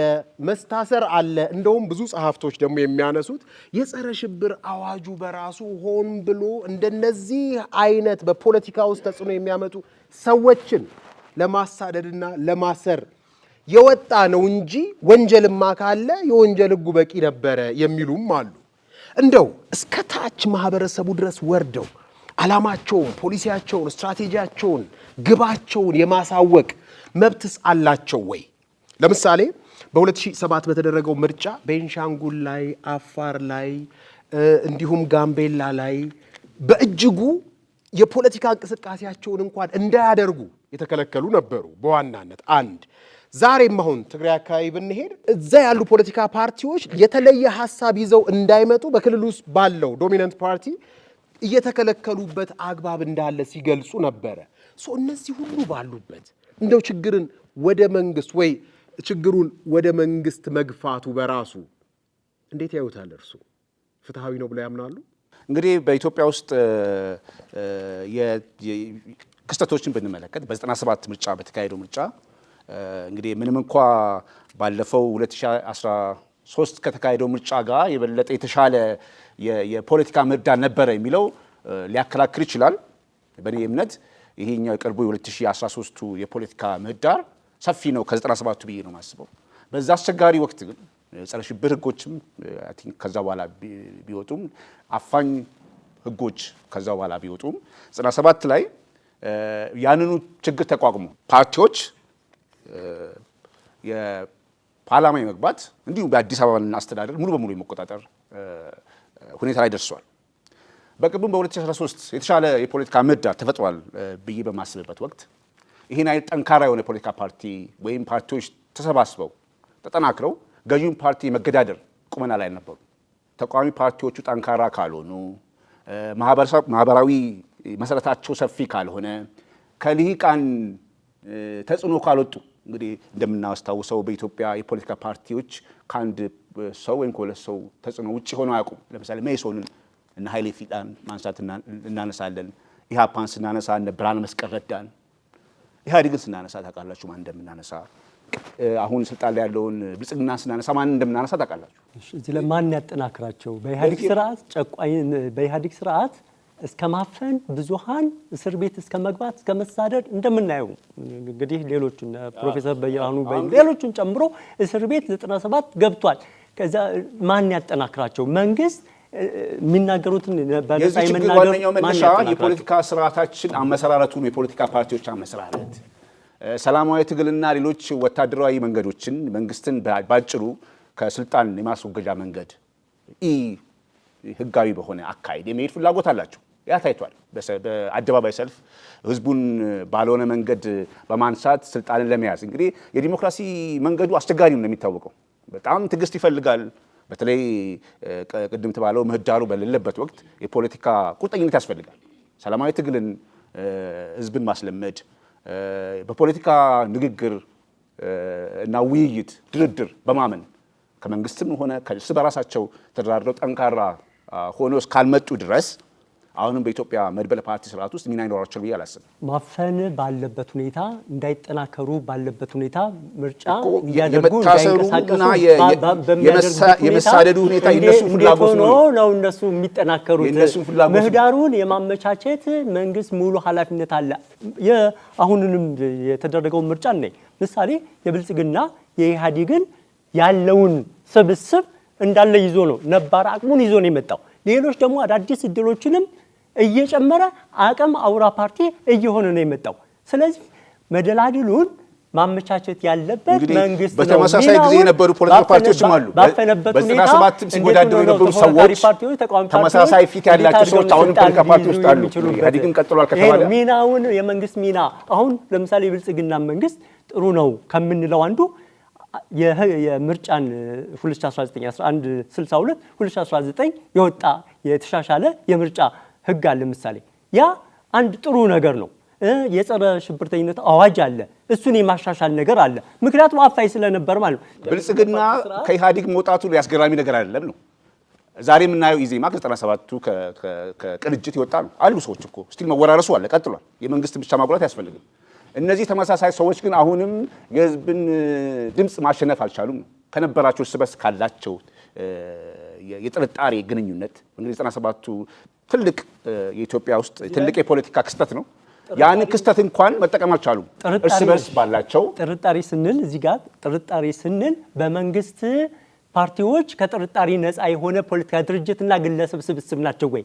መስታሰር አለ። እንደውም ብዙ ጸሐፍቶች ደግሞ የሚያነሱት የጸረ ሽብር አዋጁ በራሱ ሆን ብሎ እንደነዚህ አይነት በፖለቲካ ውስጥ ተጽዕኖ የሚያመጡ ሰዎችን ለማሳደድና ለማሰር የወጣ ነው እንጂ ወንጀልማ ካለ የወንጀል ሕጉ በቂ ነበረ የሚሉም አሉ። እንደው እስከ ታች ማህበረሰቡ ድረስ ወርደው ዓላማቸውን፣ ፖሊሲያቸውን፣ ስትራቴጂያቸውን፣ ግባቸውን የማሳወቅ መብትስ አላቸው ወይ? ለምሳሌ በ2007 በተደረገው ምርጫ ቤንሻንጉል ላይ፣ አፋር ላይ እንዲሁም ጋምቤላ ላይ በእጅጉ የፖለቲካ እንቅስቃሴያቸውን እንኳን እንዳያደርጉ የተከለከሉ ነበሩ። በዋናነት አንድ ዛሬም አሁን ትግራይ አካባቢ ብንሄድ እዛ ያሉ ፖለቲካ ፓርቲዎች የተለየ ሀሳብ ይዘው እንዳይመጡ በክልል ውስጥ ባለው ዶሚናንት ፓርቲ እየተከለከሉበት አግባብ እንዳለ ሲገልጹ ነበረ። እነዚህ ሁሉ ባሉበት እንደው ችግርን ወደ መንግስት ወይ ችግሩን ወደ መንግስት መግፋቱ በራሱ እንዴት ያዩታል እርሱ? ፍትሃዊ ነው ብለው ያምናሉ? እንግዲህ በኢትዮጵያ ውስጥ ክስተቶችን ብንመለከት በ97 ምርጫ በተካሄደው ምርጫ እንግዲህ ምንም እንኳ ባለፈው 2013 ከተካሄደው ምርጫ ጋር የበለጠ የተሻለ የፖለቲካ ምህዳር ነበረ የሚለው ሊያከራክር ይችላል። በእኔ እምነት ይሄኛው የቅርቡ የ2013ቱ የፖለቲካ ምህዳር ሰፊ ነው ከ97ቱ ብዬ ነው የማስበው። በዛ አስቸጋሪ ወቅት ግን ጸረ ሽብር ህጎችም አይ ቲንክ ከዛ በኋላ ቢወጡም አፋኝ ህጎች ከዛ በኋላ ቢወጡም 97 ላይ ያንኑ ችግር ተቋቁሞ ፓርቲዎች የፓርላማ የመግባት እንዲሁም በአዲስ አበባን አስተዳደር ሙሉ በሙሉ የመቆጣጠር ሁኔታ ላይ ደርሷል። በቅርቡም በ2013 የተሻለ የፖለቲካ ምህዳር ተፈጥሯል ብዬ በማስብበት ወቅት ይህን አይነት ጠንካራ የሆነ የፖለቲካ ፓርቲ ወይም ፓርቲዎች ተሰባስበው ተጠናክረው ገዢውን ፓርቲ መገዳደር ቁመና ላይ ነበሩ። ተቃዋሚ ፓርቲዎቹ ጠንካራ ካልሆኑ፣ ማህበራዊ መሰረታቸው ሰፊ ካልሆነ፣ ከልሂቃን ተጽዕኖ ካልወጡ እንግዲህ እንደምናስታውሰው በኢትዮጵያ የፖለቲካ ፓርቲዎች ከአንድ ሰው ወይም ከሁለት ሰው ተጽዕኖ ውጭ ሆነው አያውቁም። ለምሳሌ መኢሶንን እና ኃይሌ ፊዳን ማንሳት እናነሳለን። ኢህአፓን ስናነሳ እነ ብርሃነ መስቀል ረዳን፣ ኢህአዴግን ስናነሳ ታውቃላችሁ ማን እንደምናነሳ። አሁን ስልጣን ላይ ያለውን ብልጽግና ስናነሳ ማን እንደምናነሳ ታውቃላችሁ። እዚህ ለማን ያጠናክራቸው? በኢህአዴግ ስርዓት ጨቋኝ፣ በኢህአዴግ ስርዓት እስከ ማፈን ብዙሃን እስር ቤት እስከ መግባት እስከ መሳደድ እንደምናየው እንግዲህ ሌሎችን ፕሮፌሰር በየአኑ ሌሎችን ጨምሮ እስር ቤት 97 ገብቷል። ከዛ ማን ያጠናክራቸው? መንግስት የሚናገሩትን በነፃ የመናገር ዋነኛው መነሻ የፖለቲካ ስርዓታችን አመሰራረቱን የፖለቲካ ፓርቲዎች አመሰራረት ሰላማዊ ትግልና ሌሎች ወታደራዊ መንገዶችን መንግስትን ባጭሩ ከስልጣን የማስወገጃ መንገድ ህጋዊ በሆነ አካሄድ የመሄድ ፍላጎት አላቸው። ያ ታይቷል። በአደባባይ ሰልፍ ህዝቡን ባልሆነ መንገድ በማንሳት ስልጣንን ለመያዝ እንግዲህ የዲሞክራሲ መንገዱ አስቸጋሪ ነው የሚታወቀው። በጣም ትዕግስት ይፈልጋል። በተለይ ቅድም ተባለው ምህዳሩ በሌለበት ወቅት የፖለቲካ ቁርጠኝነት ያስፈልጋል። ሰላማዊ ትግልን ህዝብን ማስለመድ በፖለቲካ ንግግር እና ውይይት ድርድር በማመን ከመንግስትም ሆነ ከእርስ በራሳቸው ተደራድረው ጠንካራ ሆኖ እስካልመጡ ድረስ አሁንም በኢትዮጵያ መድበለ ፓርቲ ስርዓት ውስጥ ሚና ይኖራቸዋል ብዬ አላስብም። ማፈን ባለበት ሁኔታ እንዳይጠናከሩ ባለበት ሁኔታ ምርጫ እያደረጉ እንዳይንቀሳቀሱ የመሳደዱ ሁኔታ የነሱ ፍላጎት ነው እነሱ የሚጠናከሩት። ምህዳሩን የማመቻቸት መንግስት ሙሉ ኃላፊነት አለ። አሁንንም የተደረገው ምርጫ ነኝ ምሳሌ የብልጽግና የኢህአዴግን ያለውን ስብስብ እንዳለ ይዞ ነው ነባር አቅሙን ይዞ ነው የመጣው። ሌሎች ደግሞ አዳዲስ እድሎችንም እየጨመረ አቅም አውራ ፓርቲ እየሆነ ነው የመጣው። ስለዚህ መደላድሉን ማመቻቸት ያለበት መንግስት ነው። በተመሳሳይ ጊዜ የነበሩ ፖለቲካ ፓርቲዎችም አሉ። በ97 ሲወዳደሩ የነበሩ ሰዎች ተመሳሳይ ፊት ያላቸው ሰዎች አሁን ፖለቲካ ፓርቲ ውስጥ አሉ። ኢህአዴግን ቀጥሏል ከተባለ ሚናውን የመንግስት ሚና አሁን ለምሳሌ ብልጽግና መንግስት ጥሩ ነው ከምንለው አንዱ የምርጫን 2019 1162 2019 የወጣ የተሻሻለ የምርጫ ህግ አለ። ለምሳሌ ያ አንድ ጥሩ ነገር ነው። የጸረ ሽብርተኝነት አዋጅ አለ። እሱን የማሻሻል ነገር አለ። ምክንያቱም አፋይ ስለነበር ማለት ነው። ብልጽግና ከኢህአዴግ መውጣቱ ያስገራሚ ነገር አይደለም ነው። ዛሬ የምናየው ኢዜማ ከ97ቱ ከቅንጅት ይወጣ ነው አሉ ሰዎች እኮ ስቲል መወራረሱ አለ፣ ቀጥሏል። የመንግስት ብቻ ማጉላት አያስፈልግም። እነዚህ ተመሳሳይ ሰዎች ግን አሁንም የህዝብን ድምፅ ማሸነፍ አልቻሉም ነው። ከነበራቸው እርስ በርስ ካላቸው የጥርጣሬ ግንኙነት እንግዲህ 97ቱ ትልቅ የኢትዮጵያ ውስጥ ትልቅ የፖለቲካ ክስተት ነው። ያን ክስተት እንኳን መጠቀም አልቻሉም። እርስ በርስ ባላቸው ጥርጣሬ ስንል እዚህ ጋር ጥርጣሬ ስንል በመንግስት ፓርቲዎች ከጥርጣሬ ነፃ የሆነ ፖለቲካ ድርጅትና ግለሰብ ስብስብ ናቸው ወይ?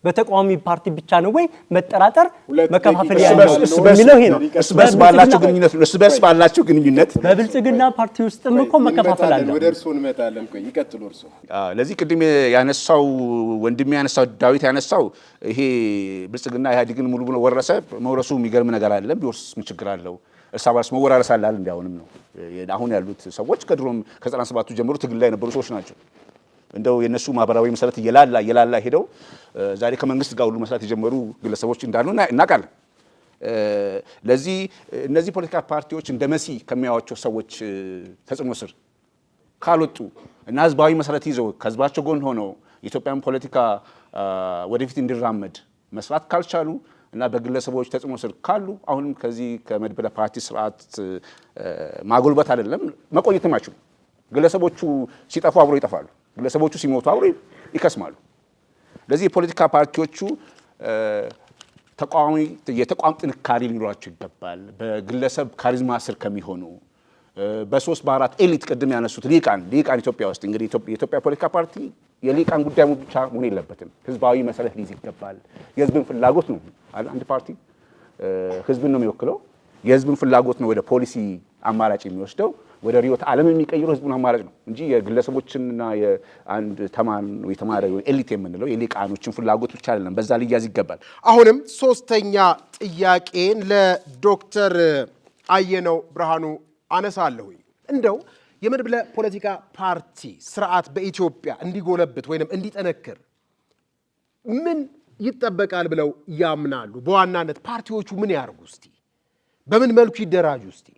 በተቃዋሚ ፓርቲ ብቻ ነው ወይ መጠራጠር መከፋፈል ያለው የሚለው ይሄ ነው። እርስ በርስ ባላቸው ግንኙነት በብልጽግና ፓርቲ ውስጥም እኮ መከፋፈል አለ። ወደ እርሱ እንመጣለን። ቆይ ይቀጥሉ እርሱ። ለዚህ ቅድም ያነሳው ወንድሜ ያነሳው ዳዊት ያነሳው ይሄ ብልጽግና ኢህአዴግን ሙሉ ብሎ ወረሰ። መውረሱ የሚገርም ነገር አይደለም። ቢወርስ ምን ችግር አለው? እርስ በርስ መወራረስ አለ አይደል? እንዲያውንም ነው አሁን ያሉት ሰዎች ከድሮም ከ97ቱ ጀምሮ ትግል ላይ የነበሩ ሰዎች ናቸው። እንደው የነሱ ማህበራዊ መሰረት እየላላ ሄደው ዛሬ ከመንግስት ጋር ሁሉ መስራት የጀመሩ ግለሰቦች እንዳሉ እናውቃለን። ለዚህ እነዚህ ፖለቲካ ፓርቲዎች እንደ መሲ ከሚያዩዋቸው ሰዎች ተጽዕኖ ስር ካልወጡ እና ህዝባዊ መሰረት ይዘው ከህዝባቸው ጎን ሆነው የኢትዮጵያን ፖለቲካ ወደፊት እንዲራመድ መስራት ካልቻሉ እና በግለሰቦች ተጽዕኖ ስር ካሉ አሁንም ከዚህ ከመድበለ ፓርቲ ስርዓት ማጎልበት አይደለም መቆየትም አይችሉም። ግለሰቦቹ ሲጠፉ አብሮ ይጠፋሉ። ግለሰቦቹ ሲሞቱ አብሮ ይከስማሉ። ለዚህ የፖለቲካ ፓርቲዎቹ የተቋም ጥንካሬ ሊኖራቸው ይገባል። በግለሰብ ካሪዝማ ስር ከሚሆኑ በሶስት በአራት ኤሊት ቅድም ያነሱት ሊቃን ኢትዮጵያ ውስጥ እንግዲህ የኢትዮጵያ ፖለቲካ ፓርቲ የሊቃን ጉዳይ ብቻ መሆን የለበትም። ህዝባዊ መሰረት ሊይዝ ይገባል። የህዝብን ፍላጎት ነው አንድ ፓርቲ ህዝብን ነው የሚወክለው። የህዝብን ፍላጎት ነው ወደ ፖሊሲ አማራጭ የሚወስደው። ወደ ሪዮት ዓለም የሚቀይረው ህዝቡን አማራጭ ነው እንጂ የግለሰቦችንና የአንድ ተማን የተማረ ኤሊት የምንለው የሊቃኖችን ፍላጎት ብቻ አይደለም። በዛ ሊያዝ ይገባል። አሁንም ሶስተኛ ጥያቄን ለዶክተር አየነው ብርሃኑ አነሳለሁኝ። እንደው የመድብለ ፖለቲካ ፓርቲ ስርዓት በኢትዮጵያ እንዲጎለብት ወይንም እንዲጠነክር ምን ይጠበቃል ብለው ያምናሉ? በዋናነት ፓርቲዎቹ ምን ያርጉ እስቲ? በምን መልኩ ይደራጁ እስቲ?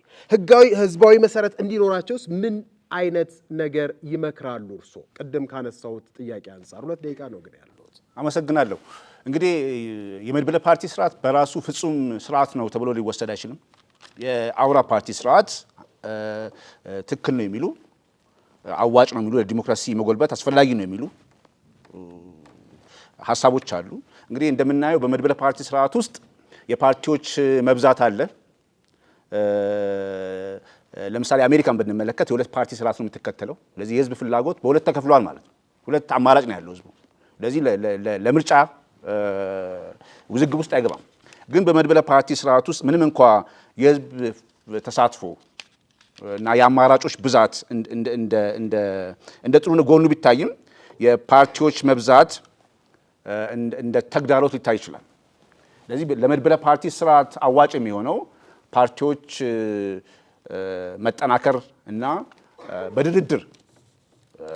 ህዝባዊ መሰረት እንዲኖራቸውስ ምን አይነት ነገር ይመክራሉ? እርሶ ቅድም ካነሳሁት ጥያቄ አንጻር 2 ደቂቃ ነው ግን ያለሁት። አመሰግናለሁ። እንግዲህ የመድብለ ፓርቲ ስርዓት በራሱ ፍጹም ስርዓት ነው ተብሎ ሊወሰድ አይችልም። የአውራ ፓርቲ ስርዓት ትክክል ነው የሚሉ አዋጭ ነው የሚሉ ለዲሞክራሲ መጎልበት አስፈላጊ ነው የሚሉ ሀሳቦች አሉ። እንግዲህ እንደምናየው በመድብለ ፓርቲ ስርዓት ውስጥ የፓርቲዎች መብዛት አለ። ለምሳሌ አሜሪካን ብንመለከት የሁለት ፓርቲ ስርዓት ነው የምትከተለው። ስለዚህ የህዝብ ፍላጎት በሁለት ተከፍሏል ማለት ነው። ሁለት አማራጭ ነው ያለው ህዝቡ። ስለዚህ ለምርጫ ውዝግብ ውስጥ አይገባም። ግን በመድብለ ፓርቲ ስርዓት ውስጥ ምንም እንኳ የህዝብ ተሳትፎ እና የአማራጮች ብዛት እንደ ጥሩ ጎኑ ቢታይም የፓርቲዎች መብዛት እንደ ተግዳሮት ሊታይ ይችላል። ስለዚህ ለመድብለ ፓርቲ ስርዓት አዋጭ የሚሆነው ፓርቲዎች መጠናከር እና በድርድር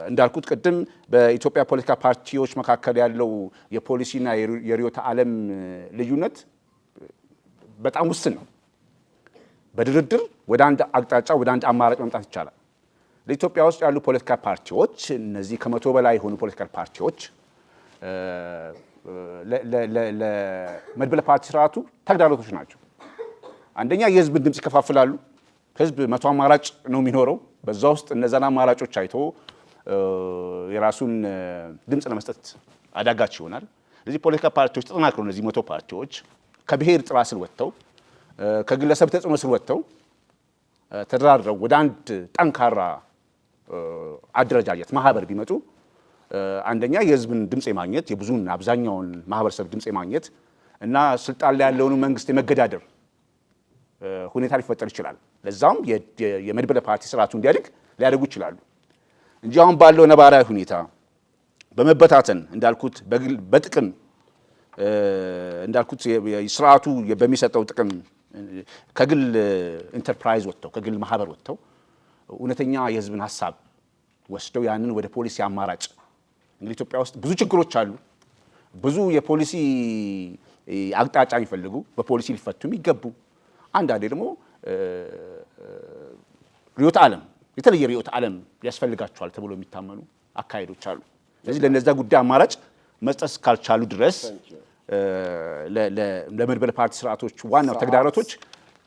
እንዳልኩት ቅድም በኢትዮጵያ ፖለቲካ ፓርቲዎች መካከል ያለው የፖሊሲና የርዕዮተ ዓለም ልዩነት በጣም ውስን ነው። በድርድር ወደ አንድ አቅጣጫ ወደ አንድ አማራጭ መምጣት ይቻላል። ለኢትዮጵያ ውስጥ ያሉ ፖለቲካ ፓርቲዎች እነዚህ ከ100 በላይ የሆኑ ፖለቲካ ፓርቲዎች ለመድብለ ፓርቲ ስርዓቱ ተግዳሮቶች ናቸው። አንደኛ የህዝብን ድምፅ ይከፋፍላሉ። ህዝብ 100 አማራጭ ነው የሚኖረው። በዛ ውስጥ እነዛን አማራጮች አይቶ የራሱን ድምፅ ለመስጠት አዳጋች ይሆናል። ስለዚህ ፖለቲካ ፓርቲዎች ተጠናክረው እነዚህ 100 ፓርቲዎች ከብሔር ጥላ ስር ወጥተው ከግለሰብ ተጽዕኖ ስር ወጥተው ተደራድረው ወደ አንድ ጠንካራ አደረጃጀት ማህበር ቢመጡ አንደኛ የህዝብን ድምፅ የማግኘት የብዙን አብዛኛውን ማህበረሰብ ድምፅ የማግኘት እና ስልጣን ላይ ያለውን መንግስት የመገዳደር ሁኔታ ሊፈጠር ይችላል። ለዛም የመድበለ ፓርቲ ስርዓቱ እንዲያድግ ሊያደርጉ ይችላሉ እንጂ አሁን ባለው ነባራዊ ሁኔታ በመበታተን እንዳልኩት በጥቅም እንዳልኩት ስርዓቱ በሚሰጠው ጥቅም ከግል ኢንተርፕራይዝ ወጥተው ከግል ማህበር ወጥተው እውነተኛ የህዝብን ሐሳብ ወስደው ያንን ወደ ፖሊሲ አማራጭ እንግዲህ ኢትዮጵያ ውስጥ ብዙ ችግሮች አሉ። ብዙ የፖሊሲ አቅጣጫ የሚፈልጉ በፖሊሲ ሊፈቱ የሚገቡ አንዳንዴ ደግሞ ርዕዮተ ዓለም የተለየ ርዕዮተ ዓለም ያስፈልጋቸዋል ተብሎ የሚታመኑ አካሄዶች አሉ። ስለዚህ ለነዛ ጉዳይ አማራጭ መስጠት ካልቻሉ ድረስ ለመድበለ ፓርቲ ስርዓቶች ዋናው ተግዳሮቶች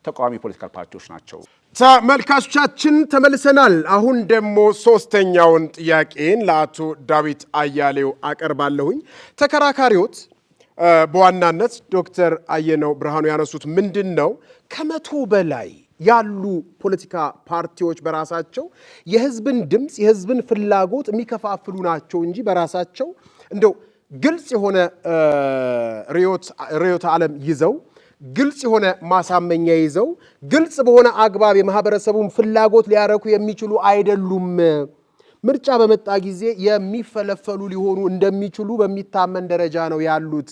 ተቃዋሚ ፖለቲካል ፓርቲዎች ናቸው። ተመልካቾቻችን ተመልሰናል። አሁን ደግሞ ሶስተኛውን ጥያቄን ለአቶ ዳዊት አያሌው አቀርባለሁኝ። ተከራካሪዎት በዋናነት ዶክተር አየነው ብርሃኑ ያነሱት ምንድን ነው? ከመቶ በላይ ያሉ ፖለቲካ ፓርቲዎች በራሳቸው የህዝብን ድምፅ የህዝብን ፍላጎት የሚከፋፍሉ ናቸው እንጂ በራሳቸው እንደው ግልጽ የሆነ ርዕዮተ ዓለም ይዘው ግልጽ የሆነ ማሳመኛ ይዘው ግልጽ በሆነ አግባብ የማህበረሰቡን ፍላጎት ሊያረኩ የሚችሉ አይደሉም። ምርጫ በመጣ ጊዜ የሚፈለፈሉ ሊሆኑ እንደሚችሉ በሚታመን ደረጃ ነው ያሉት።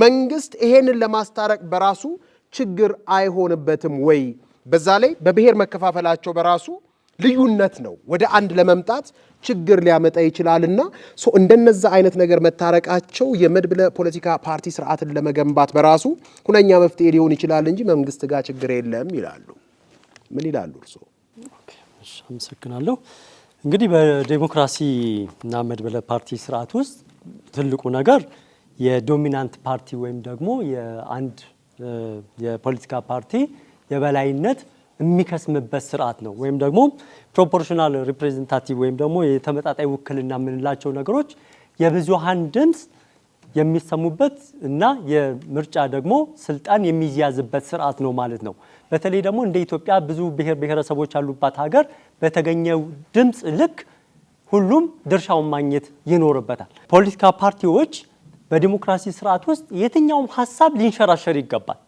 መንግስት ይሄንን ለማስታረቅ በራሱ ችግር አይሆንበትም ወይ? በዛ ላይ በብሔር መከፋፈላቸው በራሱ ልዩነት ነው፣ ወደ አንድ ለመምጣት ችግር ሊያመጣ ይችላልና እንደነዛ አይነት ነገር መታረቃቸው የመድብለ ፖለቲካ ፓርቲ ስርዓትን ለመገንባት በራሱ ሁነኛ መፍትሄ ሊሆን ይችላል እንጂ መንግስት ጋር ችግር የለም ይላሉ። ምን ይላሉ እርስዎ? አመሰግናለሁ። እንግዲህ በዲሞክራሲ እና መድብለ ፓርቲ ስርዓት ውስጥ ትልቁ ነገር የዶሚናንት ፓርቲ ወይም ደግሞ የአንድ የፖለቲካ ፓርቲ የበላይነት የሚከስምበት ስርዓት ነው። ወይም ደግሞ ፕሮፖርሽናል ሪፕሬዘንታቲቭ ወይም ደግሞ የተመጣጣኝ ውክልና የምንላቸው ነገሮች የብዙሃን ድምፅ የሚሰሙበት እና የምርጫ ደግሞ ስልጣን የሚያዝበት ስርዓት ነው ማለት ነው። በተለይ ደግሞ እንደ ኢትዮጵያ ብዙ ብሔር ብሔረሰቦች ያሉባት ሀገር በተገኘው ድምፅ ልክ ሁሉም ድርሻውን ማግኘት ይኖርበታል። ፖለቲካ ፓርቲዎች በዲሞክራሲ ስርዓት ውስጥ የትኛውም ሀሳብ ሊንሸራሸር ይገባል።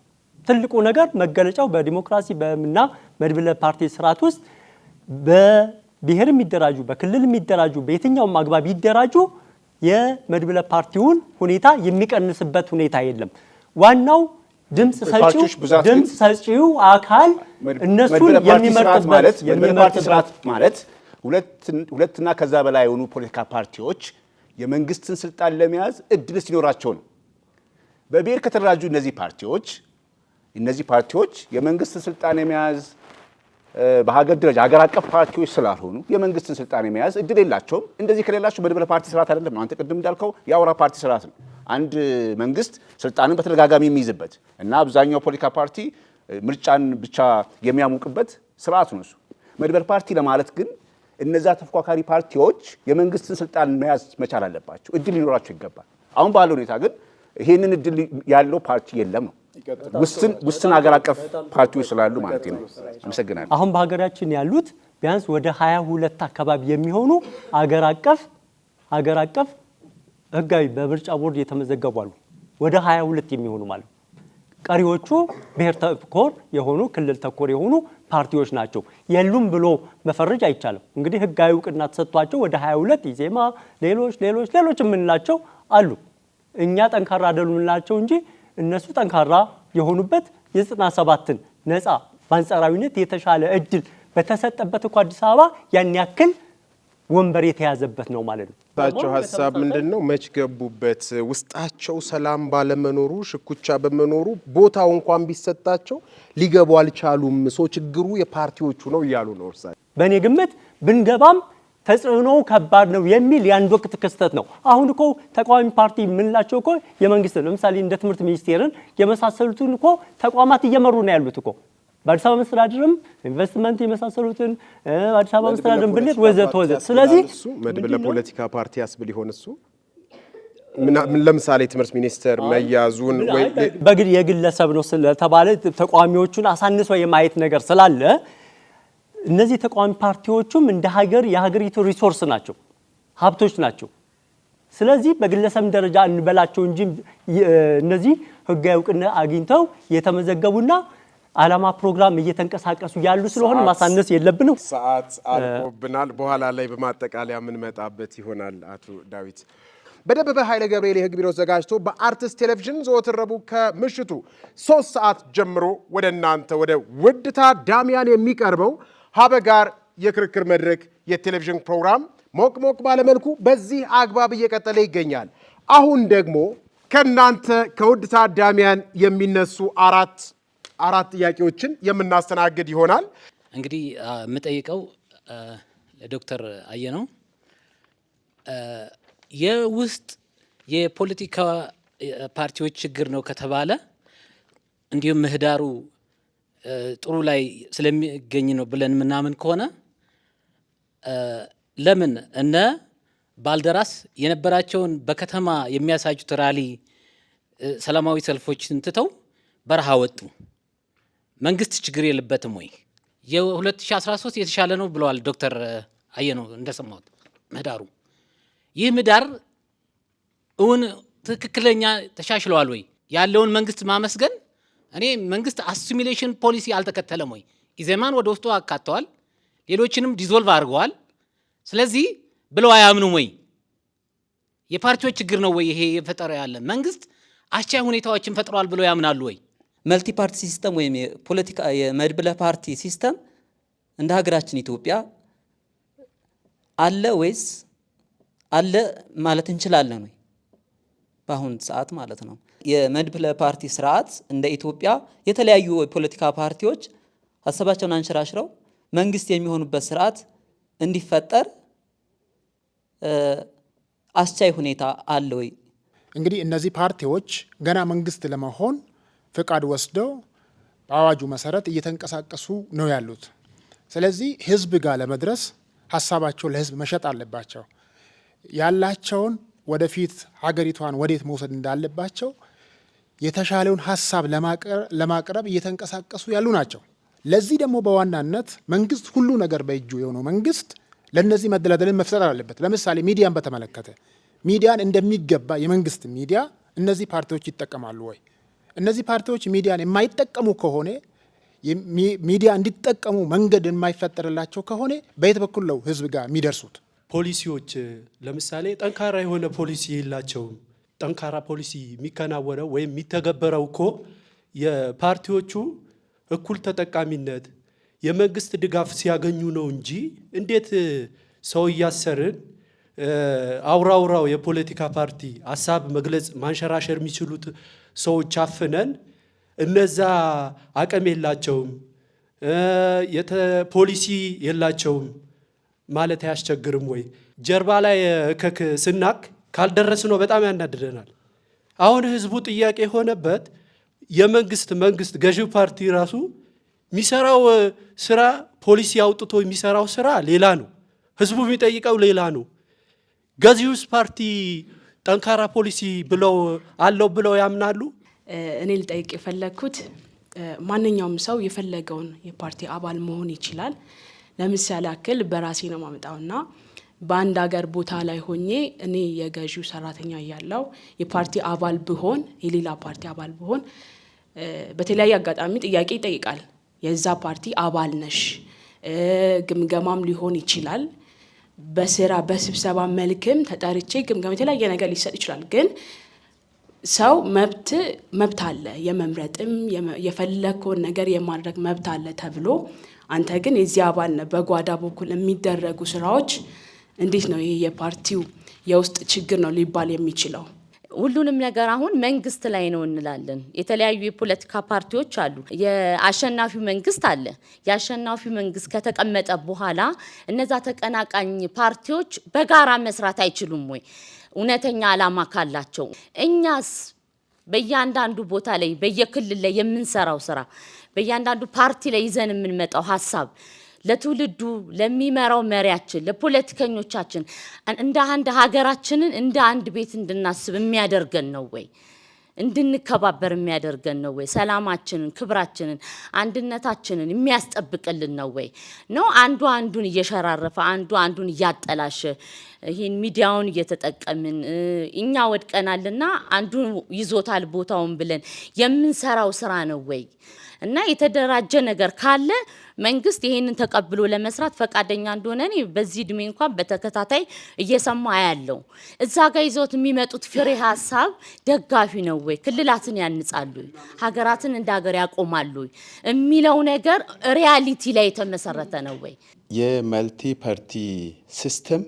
ትልቁ ነገር መገለጫው በዲሞክራሲ እና መድብለ ፓርቲ ስርዓት ውስጥ በብሔር የሚደራጁ በክልል የሚደራጁ በየትኛውም አግባብ ይደራጁ የመድብለ ፓርቲውን ሁኔታ የሚቀንስበት ሁኔታ የለም። ዋናው ድምፅ ሰጪው አካል እነሱን የሚመርጥበት የመድብለ ስርዓት ማለት ሁለትና ከዛ በላይ የሆኑ ፖለቲካ ፓርቲዎች የመንግስትን ስልጣን ለመያዝ እድል ሲኖራቸው ነው። በብሔር ከተደራጁ እነዚህ ፓርቲዎች የመንግስትን ስልጣን የመያዝ በሀገር ደረጃ ሀገር አቀፍ ፓርቲዎች ስላልሆኑ የመንግስትን ስልጣን የመያዝ እድል የላቸውም። እንደዚህ ከሌላቸው መድብለ ፓርቲ ስርዓት አይደለም። አንተ ቅድም እንዳልከው የአውራ ፓርቲ ስርዓት ነው። አንድ መንግስት ስልጣንን በተደጋጋሚ የሚይዝበት እና አብዛኛው ፖለቲካ ፓርቲ ምርጫን ብቻ የሚያሙቅበት ስርዓት ነው እሱ። መድብለ ፓርቲ ለማለት ግን እነዛ ተፎካካሪ ፓርቲዎች የመንግስትን ስልጣን መያዝ መቻል አለባቸው፣ እድል ሊኖራቸው ይገባል። አሁን ባለው ሁኔታ ግን ይሄንን እድል ያለው ፓርቲ የለም ነው። ውስን ሀገር አቀፍ ፓርቲዎች ስላሉ ማለት ነው። አመሰግናለሁ። አሁን በሀገራችን ያሉት ቢያንስ ወደ 22 አካባቢ የሚሆኑ ሀገር አቀፍ ህጋዊ በምርጫ ቦርድ የተመዘገቡ አሉ። ወደ 22 የሚሆኑ ማለት ቀሪዎቹ ብሔር ተኮር የሆኑ ክልል ተኮር የሆኑ ፓርቲዎች ናቸው። የሉም ብሎ መፈረጅ አይቻልም። እንግዲህ ህጋዊ እውቅና ተሰጥቷቸው ወደ 22 ኢዜማ፣ ሌሎች የምንላቸው አሉ። እኛ ጠንካራ አይደሉም እንላቸው እንጂ እነሱ ጠንካራ የሆኑበት የ97ን ነፃ በአንጻራዊነት የተሻለ እድል በተሰጠበት እኮ አዲስ አበባ ያን ያክል ወንበር የተያዘበት ነው ማለት ነው። ታቸው ሐሳብ ምንድነው? መች ገቡበት? ውስጣቸው ሰላም ባለመኖሩ ሽኩቻ በመኖሩ ቦታው እንኳን ቢሰጣቸው ሊገቡ አልቻሉም። ችግሩ የፓርቲዎቹ ነው እያሉ ነው እርሳቸው። በእኔ ግምት ብንገባም ተጽዕኖው ከባድ ነው የሚል የአንድ ወቅት ክስተት ነው። አሁን እኮ ተቃዋሚ ፓርቲ የምንላቸው እኮ የመንግስት ለምሳሌ እንደ ትምህርት ሚኒስቴርን የመሳሰሉትን እኮ ተቋማት እየመሩ ነው ያሉት እኮ በአዲስ አበባ መስተዳድርም ኢንቨስትመንት የመሳሰሉትን አዲስ አበባ መስተዳድርም ብልት ወዘተ። ስለዚህ መድብለ ፖለቲካ ፓርቲ ያስብል ይሆን እሱ? ምን ለምሳሌ ትምህርት ሚኒስቴር መያዙን ወይ በግል የግለሰብ ነው ስለተባለ ተቃዋሚዎቹን አሳንሶ የማየት ነገር ስላለ እነዚህ ተቃዋሚ ፓርቲዎቹም እንደ ሀገር የሀገሪቱ ሪሶርስ ናቸው፣ ሀብቶች ናቸው። ስለዚህ በግለሰብ ደረጃ እንበላቸው እንጂ እነዚህ ህጋዊ እውቅና አግኝተው የተመዘገቡና ዓላማ ፕሮግራም እየተንቀሳቀሱ ያሉ ስለሆነ ማሳነስ የለብንም። ሰዓት አልቆብናል። በኋላ ላይ በማጠቃለያ ምን መጣበት ይሆናል። አቶ ዳዊት በደበበ ኃይለ ገብርኤል የህግ ቢሮ ዘጋጅቶ በአርትስ ቴሌቪዥን ዘወትር ረቡዕ ከምሽቱ 3 ሰዓት ጀምሮ ወደ እናንተ ወደ ውድ ታዳሚያን የሚቀርበው ሀበጋር የክርክር መድረክ የቴሌቪዥን ፕሮግራም ሞቅ ሞቅ ባለመልኩ በዚህ አግባብ እየቀጠለ ይገኛል። አሁን ደግሞ ከናንተ ከውድ ታዳሚያን የሚነሱ አራት ጥያቄዎችን የምናስተናግድ ይሆናል። እንግዲህ የምጠይቀው ለዶክተር አየነው የውስጥ የፖለቲካ ፓርቲዎች ችግር ነው ከተባለ እንዲሁም ምህዳሩ ጥሩ ላይ ስለሚገኝ ነው ብለን ምናምን ከሆነ ለምን እነ ባልደራስ የነበራቸውን በከተማ የሚያሳዩት ራሊ ሰላማዊ ሰልፎችን ትተው በረሃ ወጡ? መንግስት ችግር የለበትም ወይ? የ2013 የተሻለ ነው ብለዋል ዶክተር አየነው እንደሰማሁት ምህዳሩ። ይህ ምህዳር እውን ትክክለኛ ተሻሽለዋል ወይ? ያለውን መንግስት ማመስገን እኔ መንግስት አሲሚሌሽን ፖሊሲ አልተከተለም ወይ? ኢዜማን ወደ ውስጡ አካተዋል፣ ሌሎችንም ዲዞልቭ አድርገዋል። ስለዚህ ብለው አያምኑም ወይ? የፓርቲዎች ችግር ነው ወይ ይሄ የፈጠረ ያለ መንግስት አስቻይ ሁኔታዎችን ፈጥሯል ብለው ያምናሉ ወይ? መልቲ ፓርቲ ሲስተም ወይም የፖለቲካ የመድብለ ፓርቲ ሲስተም እንደ ሀገራችን ኢትዮጵያ አለ ወይስ አለ ማለት እንችላለን ወይ? በአሁን ሰዓት ማለት ነው። የመድብለ ፓርቲ ስርዓት እንደ ኢትዮጵያ የተለያዩ የፖለቲካ ፓርቲዎች ሀሳባቸውን አንሸራሽረው መንግስት የሚሆኑበት ስርዓት እንዲፈጠር አስቻይ ሁኔታ አለ ወይ? እንግዲህ እነዚህ ፓርቲዎች ገና መንግስት ለመሆን ፍቃድ ወስደው በአዋጁ መሰረት እየተንቀሳቀሱ ነው ያሉት። ስለዚህ ህዝብ ጋር ለመድረስ ሀሳባቸው ለህዝብ መሸጥ አለባቸው። ያላቸውን ወደፊት ሀገሪቷን ወዴት መውሰድ እንዳለባቸው የተሻለውን ሀሳብ ለማቅረብ እየተንቀሳቀሱ ያሉ ናቸው። ለዚህ ደግሞ በዋናነት መንግስት ሁሉ ነገር በእጁ የሆነው መንግስት ለነዚህ መደላደልን መፍጠር አለበት። ለምሳሌ ሚዲያን በተመለከተ ሚዲያን እንደሚገባ የመንግስት ሚዲያ እነዚህ ፓርቲዎች ይጠቀማሉ ወይ? እነዚህ ፓርቲዎች ሚዲያን የማይጠቀሙ ከሆነ ሚዲያ እንዲጠቀሙ መንገድ የማይፈጠርላቸው ከሆነ በየት በኩል ነው ህዝብ ጋር የሚደርሱት? ፖሊሲዎች ለምሳሌ ጠንካራ የሆነ ፖሊሲ የላቸውም። ጠንካራ ፖሊሲ የሚከናወነው ወይም የሚተገበረው እኮ የፓርቲዎቹ እኩል ተጠቃሚነት የመንግስት ድጋፍ ሲያገኙ ነው እንጂ እንዴት ሰው እያሰርን አውራው የፖለቲካ ፓርቲ ሀሳብ መግለጽ ማንሸራሸር የሚችሉት ሰዎች አፍነን እነዛ አቅም የላቸውም ፖሊሲ የላቸውም ማለት አያስቸግርም ወይ? ጀርባ ላይ እከክ ስናክ ካልደረስ ነው በጣም ያናድደናል። አሁን ህዝቡ ጥያቄ የሆነበት መንግስት ገዢው ፓርቲ ራሱ የሚሰራው ስራ ፖሊሲ አውጥቶ የሚሰራው ስራ ሌላ ነው። ህዝቡ የሚጠይቀው ሌላ ነው። ገዢውስ ፓርቲ ጠንካራ ፖሊሲ አለው ብለው ያምናሉ? እኔ ልጠይቅ የፈለግኩት ማንኛውም ሰው የፈለገውን የፓርቲ አባል መሆን ይችላል። ለምሳሌ ያክል በራሴ ነው ማመጣውና በአንድ ሀገር ቦታ ላይ ሆኜ እኔ የገዢው ሰራተኛ ያለው የፓርቲ አባል ብሆን የሌላ ፓርቲ አባል ብሆን በተለያየ አጋጣሚ ጥያቄ ይጠይቃል። የዛ ፓርቲ አባል ነሽ፣ ግምገማም ሊሆን ይችላል። በስራ በስብሰባ መልክም ተጠርቼ ግምገማ የተለያየ ነገር ሊሰጥ ይችላል። ግን ሰው መብት አለ፣ የመምረጥም የፈለከውን ነገር የማድረግ መብት አለ ተብሎ አንተ ግን የዚህ አባል ነህ። በጓዳ በኩል የሚደረጉ ስራዎች እንዴት ነው ይሄ የፓርቲው የውስጥ ችግር ነው ሊባል የሚችለው? ሁሉንም ነገር አሁን መንግስት ላይ ነው እንላለን። የተለያዩ የፖለቲካ ፓርቲዎች አሉ። የአሸናፊው መንግስት አለ። የአሸናፊው መንግስት ከተቀመጠ በኋላ እነዛ ተቀናቃኝ ፓርቲዎች በጋራ መስራት አይችሉም ወይ? እውነተኛ ዓላማ ካላቸው እኛስ በእያንዳንዱ ቦታ ላይ በየክልል ላይ የምንሰራው ስራ በእያንዳንዱ ፓርቲ ላይ ይዘን የምንመጣው ሀሳብ ለትውልዱ ለሚመራው መሪያችን ለፖለቲከኞቻችን እንደ አንድ ሀገራችንን እንደ አንድ ቤት እንድናስብ የሚያደርገን ነው ወይ? እንድንከባበር የሚያደርገን ነው ወይ? ሰላማችንን፣ ክብራችንን፣ አንድነታችንን የሚያስጠብቅልን ነው ወይ? ነው አንዱ አንዱን እየሸራረፈ አንዱ አንዱን እያጠላሸ ይሄን ሚዲያውን እየተጠቀምን እኛ ወድቀናልና አንዱ ይዞታል ቦታውን ብለን የምንሰራው ስራ ነው ወይ? እና የተደራጀ ነገር ካለ መንግስት ይሄንን ተቀብሎ ለመስራት ፈቃደኛ እንደሆነ እኔ በዚህ እድሜ እንኳን በተከታታይ እየሰማ ያለው እዛ ጋር ይዞት የሚመጡት ፍሬ ሀሳብ ደጋፊ ነው ወይ? ክልላትን ያንጻሉ፣ ሀገራትን እንደ ሀገር ያቆማሉ የሚለው ነገር ሪያሊቲ ላይ የተመሰረተ ነው ወይ? የመልቲ ፓርቲ ሲስተም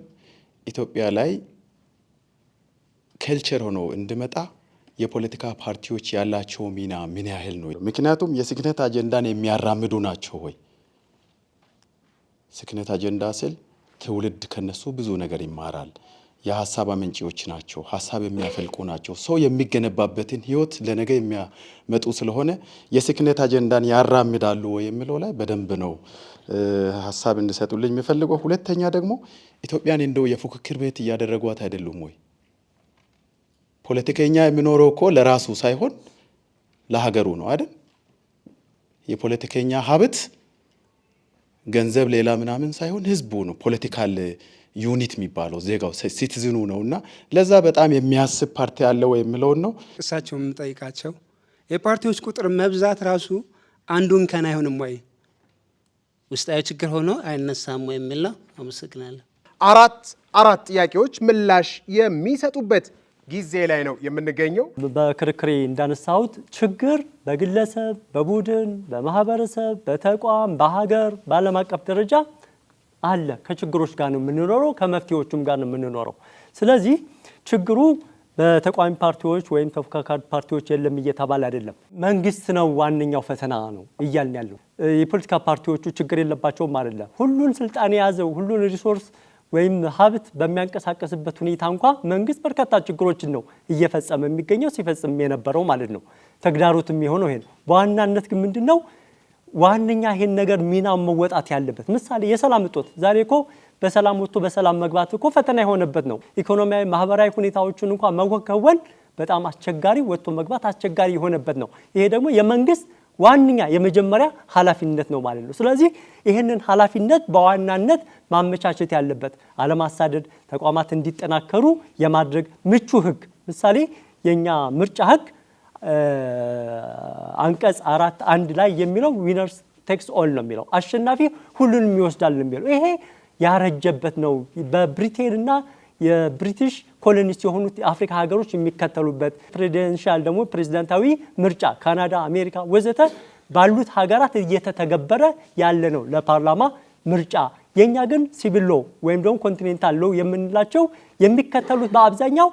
ኢትዮጵያ ላይ ከልቸር ሆኖ እንዲመጣ የፖለቲካ ፓርቲዎች ያላቸው ሚና ምን ያህል ነው? ምክንያቱም የስክነት አጀንዳን የሚያራምዱ ናቸው ወይ? ስክነት አጀንዳ ስል ትውልድ ከነሱ ብዙ ነገር ይማራል። የሀሳብ አመንጪዎች ናቸው፣ ሀሳብ የሚያፈልቁ ናቸው። ሰው የሚገነባበትን ህይወት ለነገ የሚያመጡ ስለሆነ የስክነት አጀንዳን ያራምዳሉ ወይ የሚለው ላይ በደንብ ነው ሀሳብ እንድሰጡልኝ የሚፈልገው። ሁለተኛ ደግሞ ኢትዮጵያን እንደው የፉክክር ቤት እያደረጓት አይደሉም ወይ? ፖለቲከኛ የሚኖረው እኮ ለራሱ ሳይሆን ለሀገሩ ነው አይደል? የፖለቲከኛ ሀብት ገንዘብ ሌላ ምናምን ሳይሆን ህዝቡ ነው። ፖለቲካል ዩኒት የሚባለው ዜጋው ሲቲዝኑ ነውና ለዛ በጣም የሚያስብ ፓርቲ አለው የሚለውን ነው እሳቸው የምጠይቃቸው። የፓርቲዎች ቁጥር መብዛት ራሱ አንዱን ከና አይሆንም ወይ? ውስጣዊ ችግር ሆኖ አይነሳም ወይ የሚል ነው። አመሰግናለሁ። አራት ጥያቄዎች ምላሽ የሚሰጡበት ጊዜ ላይ ነው የምንገኘው። በክርክሬ እንዳነሳሁት ችግር በግለሰብ፣ በቡድን፣ በማህበረሰብ፣ በተቋም፣ በሀገር፣ በዓለም አቀፍ ደረጃ አለ። ከችግሮች ጋር ነው የምንኖረው፣ ከመፍትሄዎቹም ጋር ነው የምንኖረው። ስለዚህ ችግሩ በተቃዋሚ ፓርቲዎች ወይም ተፎካካሪ ፓርቲዎች የለም እየተባለ አይደለም። መንግስት ነው ዋነኛው ፈተና ነው እያልን ያለው። የፖለቲካ ፓርቲዎቹ ችግር የለባቸውም አይደለም። ሁሉን ስልጣን የያዘው ሁሉን ሪሶርስ ወይም ሀብት በሚያንቀሳቀስበት ሁኔታ እንኳ መንግስት በርካታ ችግሮችን ነው እየፈጸመ የሚገኘው፣ ሲፈጽም የነበረው ማለት ነው። ተግዳሮት የሚሆነው ይሄ ነው። በዋናነት ግን ምንድነው ዋነኛ ይሄን ነገር ሚና መወጣት ያለበት? ምሳሌ የሰላም እጦት ዛሬ እኮ በሰላም ወጥቶ በሰላም መግባት እኮ ፈተና የሆነበት ነው። ኢኮኖሚያዊ ማህበራዊ ሁኔታዎችን እንኳን መወከወል በጣም አስቸጋሪ፣ ወጥቶ መግባት አስቸጋሪ የሆነበት ነው። ይሄ ደግሞ የመንግስት ዋነኛ የመጀመሪያ ኃላፊነት ነው ማለት ነው። ስለዚህ ይሄንን ኃላፊነት በዋናነት ማመቻቸት ያለበት አለማሳደድ፣ ተቋማት እንዲጠናከሩ የማድረግ ምቹ ህግ። ምሳሌ የኛ ምርጫ ህግ አንቀጽ 4(1) ላይ የሚለው ዊነርስ ቴክስ ኦል ነው የሚለው፣ አሸናፊ ሁሉንም ይወስዳል ነው የሚለው። ይሄ ያረጀበት ነው። በብሪቴንና የብሪቲሽ ኮሎኒስት የሆኑት የአፍሪካ ሀገሮች የሚከተሉበት ፕሬዚደንሻል ደግሞ ፕሬዝዳንታዊ ምርጫ ካናዳ፣ አሜሪካ ወዘተ ባሉት ሀገራት እየተተገበረ ያለ ነው ለፓርላማ ምርጫ። የኛ ግን ሲቪል ሎ ወይም ደግሞ ኮንቲኔንታል ሎ የምንላቸው የሚከተሉት በአብዛኛው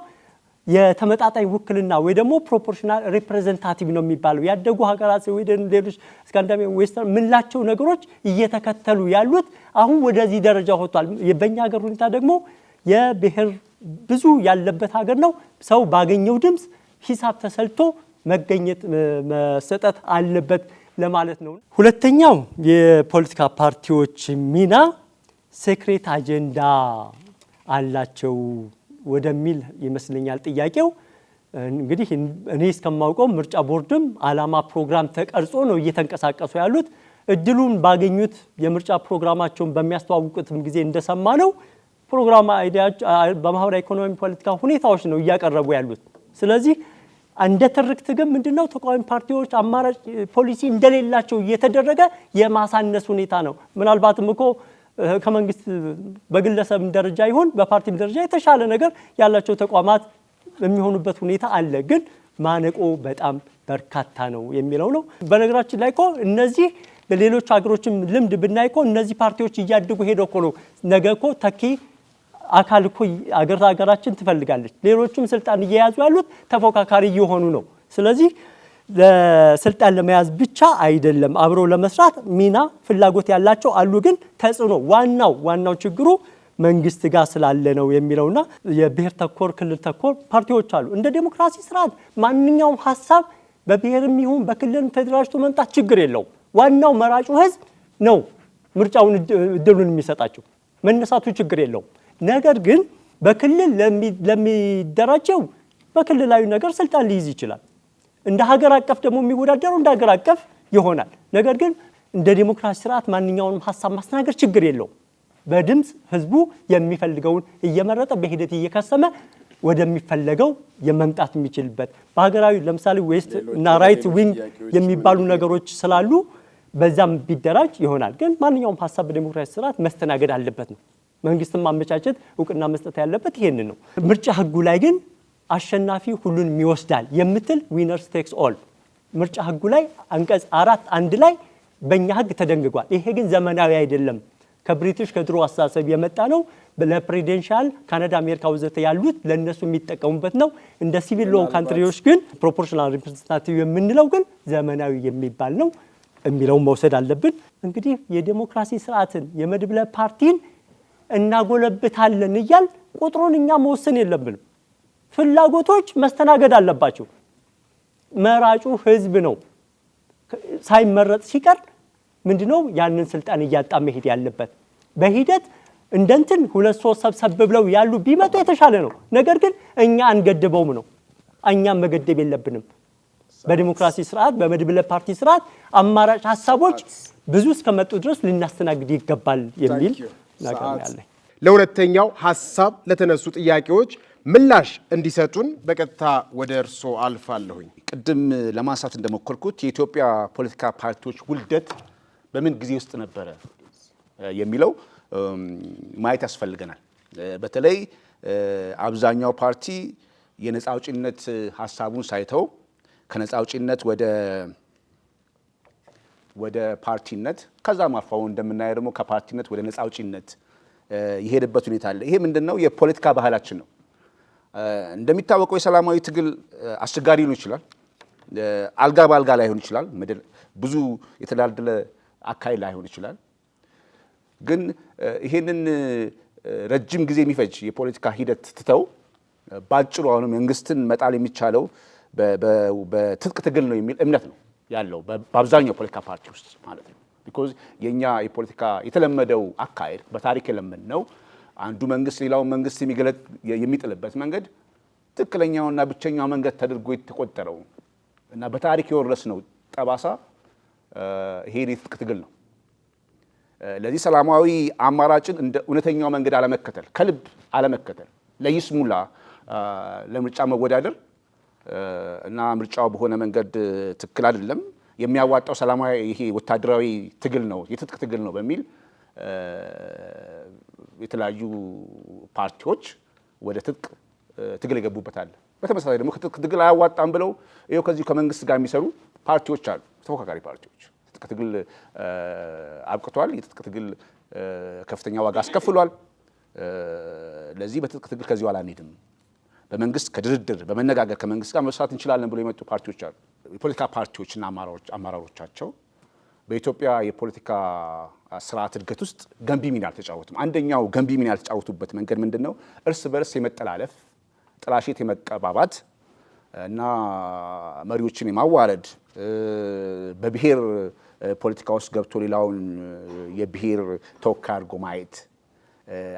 የተመጣጣኝ ውክልና ወይ ደግሞ ፕሮፖርሽናል ሪፕሬዘንታቲቭ ነው የሚባለው። ያደጉ ሀገራት ስዊድን፣ ሌሎች ስካንዲናቪያ፣ ዌስተርን ምንላቸው ነገሮች እየተከተሉ ያሉት አሁን ወደዚህ ደረጃ ሆቷል። በእኛ ሀገር ሁኔታ ደግሞ የብሔር ብዙ ያለበት ሀገር ነው። ሰው ባገኘው ድምፅ ሂሳብ ተሰልቶ መገኘት መሰጠት አለበት ለማለት ነው። ሁለተኛው የፖለቲካ ፓርቲዎች ሚና ሴክሬት አጀንዳ አላቸው ወደሚል ይመስለኛል ጥያቄው። እንግዲህ እኔ እስከማውቀው ምርጫ ቦርድም ዓላማ ፕሮግራም ተቀርጾ ነው እየተንቀሳቀሱ ያሉት። እድሉን ባገኙት የምርጫ ፕሮግራማቸውን በሚያስተዋውቁትም ጊዜ እንደሰማ ነው ፕሮግራም አይዲያዎች በማህበራዊ ኢኮኖሚ ፖለቲካ ሁኔታዎች ነው እያቀረቡ ያሉት። ስለዚህ እንደ ትርክት ግን ምንድነው ተቃዋሚ ፓርቲዎች አማራጭ ፖሊሲ እንደሌላቸው እየተደረገ የማሳነስ ሁኔታ ነው። ምናልባትም እኮ ከመንግስት በግለሰብ ደረጃ ይሁን በፓርቲም ደረጃ የተሻለ ነገር ያላቸው ተቋማት የሚሆኑበት ሁኔታ አለ። ግን ማነቆ በጣም በርካታ ነው የሚለው ነው። በነገራችን ላይ እኮ እነዚህ በሌሎች ሀገሮችም ልምድ ብናይ እኮ እነዚህ ፓርቲዎች እያደጉ ሄደው እኮ ነው ነገ እኮ ተኪ አካል እኮ ሀገራችን ትፈልጋለች። ሌሎችም ስልጣን እየያዙ ያሉት ተፎካካሪ እየሆኑ ነው። ስለዚህ ለስልጣን ለመያዝ ብቻ አይደለም አብረው ለመስራት ሚና ፍላጎት ያላቸው አሉ። ግን ተጽዕኖ ዋናው ችግሩ መንግስት ጋር ስላለ ነው የሚለውና የብሔር ተኮር ክልል ተኮር ፓርቲዎች አሉ። እንደ ዲሞክራሲ ስርዓት ማንኛውም ሐሳብ በብሔርም ይሁን በክልልም ተደራጅቶ መምጣት ችግር የለውም። ዋናው መራጩ ህዝብ ነው ምርጫውን እድሉን የሚሰጣቸው፣ መነሳቱ ችግር የለውም። ነገር ግን በክልል ለሚደራጀው በክልላዊ ነገር ስልጣን ሊይዝ ይችላል። እንደ ሀገር አቀፍ ደግሞ የሚወዳደረው እንደ ሀገር አቀፍ ይሆናል። ነገር ግን እንደ ዲሞክራሲ ስርዓት ማንኛውንም ሀሳብ ማስተናገድ ችግር የለውም። በድምፅ ህዝቡ የሚፈልገውን እየመረጠ በሂደት እየከሰመ ወደሚፈለገው የመምጣት የሚችልበት በሀገራዊ ለምሳሌ ዌስት እና ራይት ዊንግ የሚባሉ ነገሮች ስላሉ በዛም ቢደራጅ ይሆናል። ግን ማንኛውም ሀሳብ በዲሞክራሲ ስርዓት መስተናገድ አለበት ነው። መንግስትን ማመቻቸት እውቅና መስጠት ያለበት ይሄንን ነው። ምርጫ ህጉ ላይ ግን አሸናፊ ሁሉን ይወስዳል የምትል ዊነርስ ቴክስ ኦል ምርጫ ህጉ ላይ አንቀጽ 4(1) ላይ በእኛ ህግ ተደንግጓል። ይሄ ግን ዘመናዊ አይደለም። ከብሪቲሽ ከድሮ አስተሳሰብ የመጣ ነው። ለፕሬዚደንሻል ካናዳ፣ አሜሪካ ወዘተ ያሉት ለነሱ የሚጠቀሙበት ነው። እንደ ሲቪል ሎ ካንትሪዎች ግን ፕሮፖርሽናል ሪፕሬዘንታቲቭ የምንለው ግን ዘመናዊ የሚባል ነው የሚለው መውሰድ አለብን። እንግዲህ የዲሞክራሲ ስርዓትን የመድብለ ፓርቲን እናጎለብታለን እያል ቁጥሩን እኛ መወሰን የለብንም። ፍላጎቶች መስተናገድ አለባቸው። መራጩ ህዝብ ነው። ሳይመረጥ ሲቀር ምንድነው ያንን ስልጣን እያጣ መሄድ ያለበት። በሂደት እንደንትን 2-3 ሰብሰብ ብለው ያሉ ቢመጡ የተሻለ ነው። ነገር ግን እኛ አንገድበውም ነው። እኛም መገደብ የለብንም። በዲሞክራሲ ስርዓት በመድብለ ፓርቲ ስርዓት አማራጭ ሀሳቦች ብዙ እስከመጡ ድረስ ልናስተናግድ ይገባል የሚል ነገር ያለ። ለሁለተኛው ሀሳብ ለተነሱ ጥያቄዎች ምላሽ እንዲሰጡን በቀጥታ ወደ እርሶ አልፋለሁኝ። ቅድም ለማንሳት እንደሞከርኩት የኢትዮጵያ ፖለቲካ ፓርቲዎች ውልደት በምን ጊዜ ውስጥ ነበረ የሚለው ማየት ያስፈልገናል። በተለይ አብዛኛው ፓርቲ የነፃ አውጪነት ሀሳቡን ሳይተው ከነፃ አውጪነት ወደ ፓርቲነት ከዛም አልፎ እንደምናየው ደግሞ ከፓርቲነት ወደ ነፃ አውጪነት የሄደበት ሁኔታ አለ። ይሄ ምንድነው? የፖለቲካ ባህላችን ነው። እንደሚታወቀው የሰላማዊ ትግል አስቸጋሪ ሊሆን ይችላል። አልጋ በአልጋ ላይሆን ይችላል። ብዙ የተዳደለ አካሄድ ላይሆን ይችላል። ግን ይሄንን ረጅም ጊዜ የሚፈጅ የፖለቲካ ሂደት ትተው ባጭሩ አሁን መንግስትን መጣል የሚቻለው በትጥቅ ትግል ነው የሚል እምነት ነው ያለው በአብዛኛው ፖለቲካ ፓርቲ ውስጥ ማለት ነው። ቢኮዝ የኛ የፖለቲካ የተለመደው አካሄድ በታሪክ የለመድነው አንዱ መንግስት ሌላውን መንግስት የሚጥልበት መንገድ ትክክለኛውና ብቸኛው መንገድ ተደርጎ የተቆጠረው እና በታሪክ የወረስነው ጠባሳ ይሄ የትጥቅ ትግል ነው። ለዚህ ሰላማዊ አማራጭን እንደ እውነተኛው መንገድ አለመከተል፣ ከልብ አለመከተል፣ ለይስሙላ ለምርጫ መወዳደር እና ምርጫው በሆነ መንገድ ትክክል አይደለም የሚያዋጣው ሰላማዊ ይሄ ወታደራዊ ትግል ነው የትጥቅ ትግል ነው በሚል የተለያዩ ፓርቲዎች ወደ ትጥቅ ትግል ይገቡበታል። በተመሳሳይ ደግሞ ከትጥቅ ትግል አያዋጣም ብለው ይኸው ከዚህ ከመንግስት ጋር የሚሰሩ ፓርቲዎች አሉ፣ ተፎካካሪ ፓርቲዎች። ትጥቅ ትግል አብቅቷል፣ የትጥቅ ትግል ከፍተኛ ዋጋ አስከፍሏል። ለዚህ በትጥቅ ትግል ከዚህ በኋላ አንሄድም፣ በመንግስት ከድርድር በመነጋገር ከመንግስት ጋር መስራት እንችላለን ብሎ የመጡ ፓርቲዎች አሉ። የፖለቲካ ፓርቲዎችና አመራሮቻቸው በኢትዮጵያ የፖለቲካ ስርዓት እድገት ውስጥ ገንቢ ሚና አልተጫወቱም። አንደኛው ገንቢ ሚና ያልተጫወቱበት መንገድ ምንድነው? እርስ በርስ የመጠላለፍ ጥላሸት የመቀባባት እና መሪዎችን የማዋረድ በብሔር ፖለቲካ ውስጥ ገብቶ ሌላውን የብሔር ተወካይ አድርጎ ማየት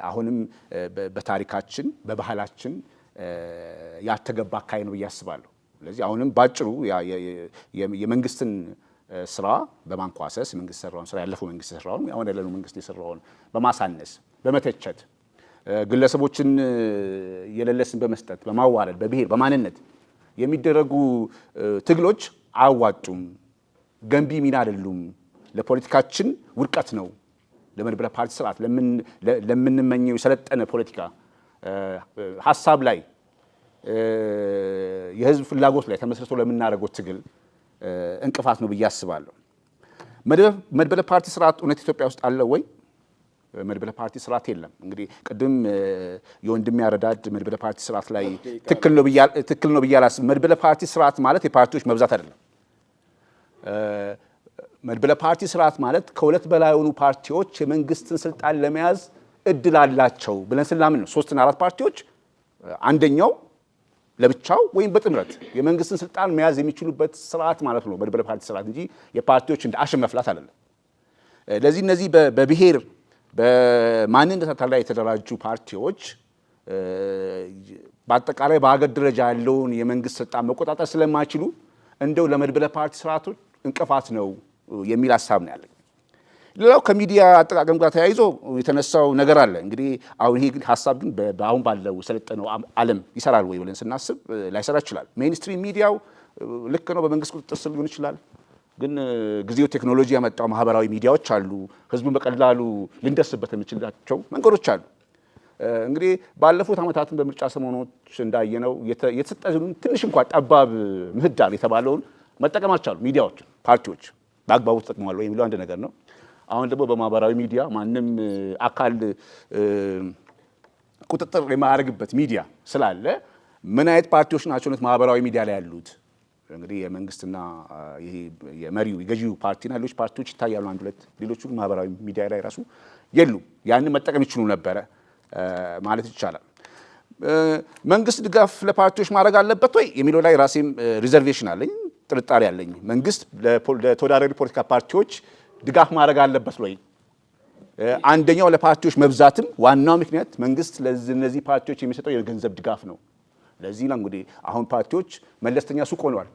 አሁንም በታሪካችን በባህላችን ያልተገባ አካሄድ ነው ብዬ አስባለሁ። ስለዚህ አሁንም ባጭሩ የመንግስትን ስራ በማንኳሰስ መንግስት የሰራውን ስራ ያለፈው መንግስት የሰራውን አሁን ያለነው መንግስት የሰራውን በማሳነስ በመተቸት ግለሰቦችን የሌለስን በመስጠት በማዋረድ በብሔር በማንነት የሚደረጉ ትግሎች አያዋጡም፣ ገንቢ ሚና አይደሉም፣ ለፖለቲካችን ውድቀት ነው። ለመድብለ ፓርቲ ስርዓት ለምንመኘው የሰለጠነ ፖለቲካ ሀሳብ ላይ የህዝብ ፍላጎት ላይ ተመስርቶ ለምናደርገው ትግል እንቅፋት ነው ብዬ አስባለሁ። መድብለ ፓርቲ ስርዓት እውነት ኢትዮጵያ ውስጥ አለ ወይ? መድብለ ፓርቲ ስርዓት የለም። እንግዲህ ቅድም የወንድሜ አረዳድ መድብለ ፓርቲ ስርዓት ላይ ትክክል ነው ብዬ አላስብም። መድብለ ፓርቲ ስርዓት ማለት የፓርቲዎች መብዛት አይደለም። መድብለ ፓርቲ ስርዓት ማለት ከሁለት በላይ የሆኑ ፓርቲዎች የመንግስትን ስልጣን ለመያዝ እድል አላቸው ብለን ስናምን ነው። 3 እና 4 ፓርቲዎች አንደኛው ለብቻው ወይም በጥምረት የመንግስትን ስልጣን መያዝ የሚችሉበት ስርዓት ማለት ነው መድብለ ፓርቲ ስርዓት እንጂ የፓርቲዎች እንደ አሸን መፍላት አይደለም። ለዚህ እነዚህ በብሔር በማንነት ላይ የተደራጁ ፓርቲዎች በአጠቃላይ በሀገር ደረጃ ያለውን የመንግስት ስልጣን መቆጣጠር ስለማይችሉ እንደው ለመድበለ ፓርቲ ስርዓቶች እንቅፋት ነው የሚል ሀሳብ ነው ያለኝ። ሌላው ከሚዲያ አጠቃቀም ጋር ተያይዞ የተነሳው ነገር አለ። እንግዲህ አሁን ይሄ ሀሳብ ግን በአሁን ባለው ሰለጠነው ዓለም ይሰራል ወይ ብለን ስናስብ ላይሰራ ይችላል። ሜይንስትሪም ሚዲያው ልክ ነው፣ በመንግስት ቁጥጥር ስር ሊሆን ይችላል። ግን ጊዜው ቴክኖሎጂ ያመጣው ማህበራዊ ሚዲያዎች አሉ። ህዝቡን በቀላሉ ልንደርስበት የምንችላቸው መንገዶች አሉ። እንግዲህ ባለፉት ዓመታትን በምርጫ ሰሞኖች እንዳየነው የተሰጠውን ትንሽ እንኳን ጠባብ ምህዳር የተባለውን መጠቀም አልቻሉ ሚዲያዎች፣ ፓርቲዎች በአግባቡ ተጠቅመዋል ወይ የሚለው አንድ ነገር ነው። አሁን ደግሞ በማህበራዊ ሚዲያ ማንም አካል ቁጥጥር የማያደርግበት ሚዲያ ስላለ ምን አይነት ፓርቲዎች ናቸው ማህበራዊ ሚዲያ ላይ ያሉት? እንግዲህ የመንግስትና ይሄ የመሪው የገዢው ፓርቲና ሌሎች ፓርቲዎች ይታያሉ አንድ ሁለት፣ ሌሎቹ ማህበራዊ ሚዲያ ላይ ራሱ የሉ። ያንን መጠቀም ይችሉ ነበረ ማለት ይቻላል። መንግስት ድጋፍ ለፓርቲዎች ማድረግ አለበት ወይ የሚለው ላይ ራሴም ሪዘርቬሽን አለኝ፣ ጥርጣሬ አለኝ። መንግስት ለተወዳዳሪ ፖለቲካ ፓርቲዎች ድጋፍ ማድረግ አለበት ወይ? አንደኛው ለፓርቲዎች መብዛትም ዋናው ምክንያት መንግስት ለእነዚህ ፓርቲዎች የሚሰጠው የገንዘብ ድጋፍ ነው። ለዚህ ነው እንግዲህ አሁን ፓርቲዎች መለስተኛ ሱቅ ሆነዋል።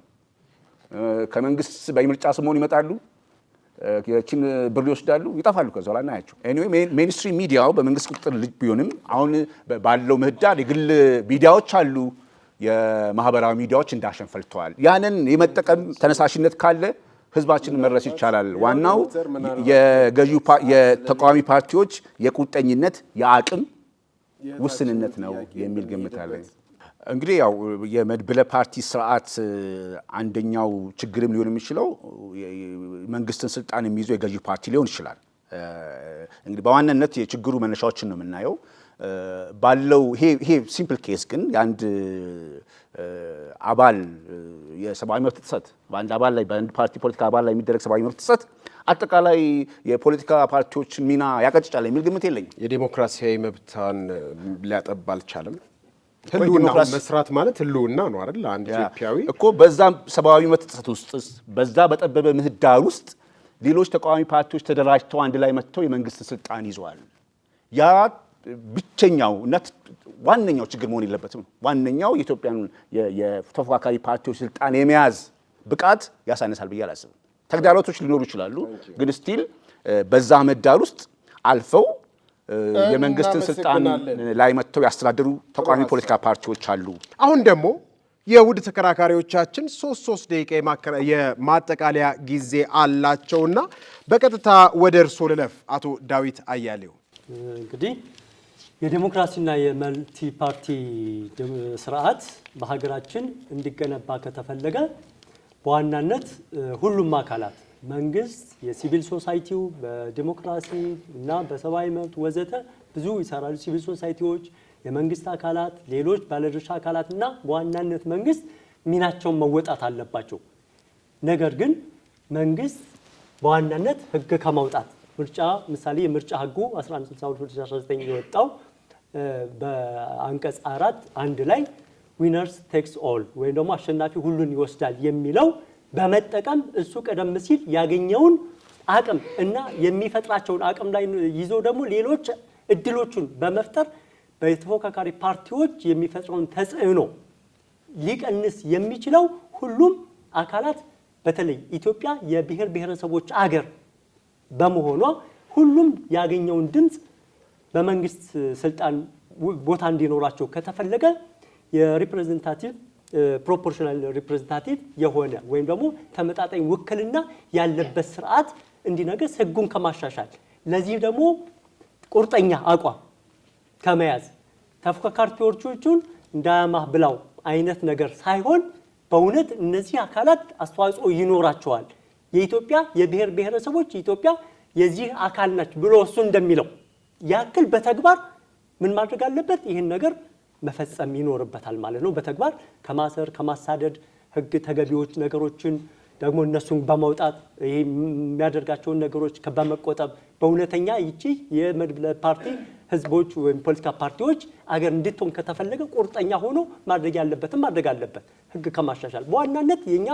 ከመንግስት በምርጫ ሰሞን ይመጣሉ፣ ያችን ብር ይወስዳሉ፣ ይጠፋሉ። ከዛ በኋላ እናያቸው። ኤኒዌይ ሜይንስትሪም ሚዲያው በመንግስት ቁጥጥር ልጅ ቢሆንም አሁን ባለው ምህዳር የግል ሚዲያዎች አሉ፣ የማህበራዊ ሚዲያዎች እንዳሸን ፈልተዋል። ያንን የመጠቀም ተነሳሽነት ካለ ህዝባችንን መድረስ ይቻላል። ዋናው የገዢው የተቃዋሚ ፓርቲዎች የቁርጠኝነት የአቅም ውስንነት ነው የሚል ግምት አለኝ። እንግዲህ ያው የመድብለ ፓርቲ ስርዓት አንደኛው ችግርም ሊሆን የሚችለው መንግስትን ስልጣን የሚይዘው የገዢ ፓርቲ ሊሆን ይችላል። እንግዲህ በዋናነት የችግሩ መነሻዎችን ነው የምናየው ባለው ይሄ ሲምፕል ኬስ ግን የአንድ አባል የሰብአዊ መብት ጥሰት በአንድ አባል ላይ በአንድ ፓርቲ ፖለቲካ አባል ላይ የሚደረግ ሰብአዊ መብት ጥሰት አጠቃላይ የፖለቲካ ፓርቲዎችን ሚና ያቀጭጫል የሚል ግምት የለኝም። የዲሞክራሲያዊ መብታን ሊያጠባ አልቻለም። ህልውና መስራት ማለት ህልውና ነው አይደል? አንድ ኢትዮጵያዊ እኮ በዛ ሰብአዊ መብት ጥሰት ውስጥ በዛ በጠበበ ምህዳር ውስጥ ሌሎች ተቃዋሚ ፓርቲዎች ተደራጅተው አንድ ላይ መጥተው የመንግስት ስልጣን ይዘዋል። ያ ብቸኛው እና ዋነኛው ችግር መሆን የለበትም። ዋነኛው የኢትዮጵያን የተፎካካሪ ፓርቲዎች ስልጣን የመያዝ ብቃት ያሳነሳል ብዬ አላስብም። ተግዳሮቶች ሊኖሩ ይችላሉ፣ ግን ስቲል በዛ ምህዳር ውስጥ አልፈው የመንግስትን ስልጣን ላይ መጥተው ያስተዳደሩ ተቃዋሚ ፖለቲካ ፓርቲዎች አሉ። አሁን ደግሞ የውድ ተከራካሪዎቻችን 3 ደቂቃ የማጠቃለያ ጊዜ አላቸውና በቀጥታ ወደ እርሶ ልለፍ። አቶ ዳዊት አያሌው፣ እንግዲህ የዲሞክራሲና የመልቲ ፓርቲ ስርዓት በሀገራችን እንዲገነባ ከተፈለገ በዋናነት ሁሉም አካላት መንግስት፣ የሲቪል ሶሳይቲው በዲሞክራሲ እና በሰብአዊ መብት ወዘተ ብዙ ይሰራሉ። ሲቪል ሶሳይቲዎች፣ የመንግስት አካላት፣ ሌሎች ባለድርሻ አካላት እና በዋናነት መንግስት ሚናቸውን መወጣት አለባቸው። ነገር ግን መንግስት በዋናነት ህግ ከማውጣት ምርጫ ምሳሌ የምርጫ ህጉ 1162/2019 የወጣው በአንቀጽ 4(1) ላይ ዊነርስ ቴክስ ኦል ወይም ደግሞ አሸናፊ ሁሉን ይወስዳል የሚለው በመጠቀም እሱ ቀደም ሲል ያገኘውን አቅም እና የሚፈጥራቸውን አቅም ላይ ይዞ ደግሞ ሌሎች እድሎቹን በመፍጠር በተፎካካሪ ፓርቲዎች የሚፈጥረውን ተጽዕኖ ሊቀንስ የሚችለው ሁሉም አካላት በተለይ ኢትዮጵያ የብሔር ብሔረሰቦች አገር በመሆኗ ሁሉም ያገኘውን ድምጽ በመንግስት ስልጣን ቦታ እንዲኖራቸው ከተፈለገ የሪፕሬዘንታቲቭ ፕሮፖርሽናል ሪፕሬዘንታቲቭ የሆነ ወይም ደግሞ ተመጣጣኝ ውክልና ያለበት ስርዓት እንዲነገስ ህጉን ከማሻሻል ለዚህ ደግሞ ቁርጠኛ አቋም ከመያዝ ተፎካካሪዎቹን እንዳያማህ ብላው አይነት ነገር ሳይሆን በእውነት እነዚህ አካላት አስተዋጽኦ ይኖራቸዋል። የኢትዮጵያ የብሔር ብሔረሰቦች ኢትዮጵያ የዚህ አካል ናች ብሎ እሱ እንደሚለው ያክል በተግባር ምን ማድረግ አለበት? ይህን ነገር መፈጸም ይኖርበታል ማለት ነው። በተግባር ከማሰር ከማሳደድ ህግ ተገቢዎች ነገሮችን ደግሞ እነሱን በማውጣት ይሄ የሚያደርጋቸውን ነገሮች በመቆጠብ በእውነተኛ ይቺ የመድብለ ፓርቲ ህዝቦች ወይም ፖለቲካ ፓርቲዎች አገር እንድትሆን ከተፈለገ ቁርጠኛ ሆኖ ማድረግ ያለበትም ማድረግ አለበት። ህግ ከማሻሻል በዋናነት የኛ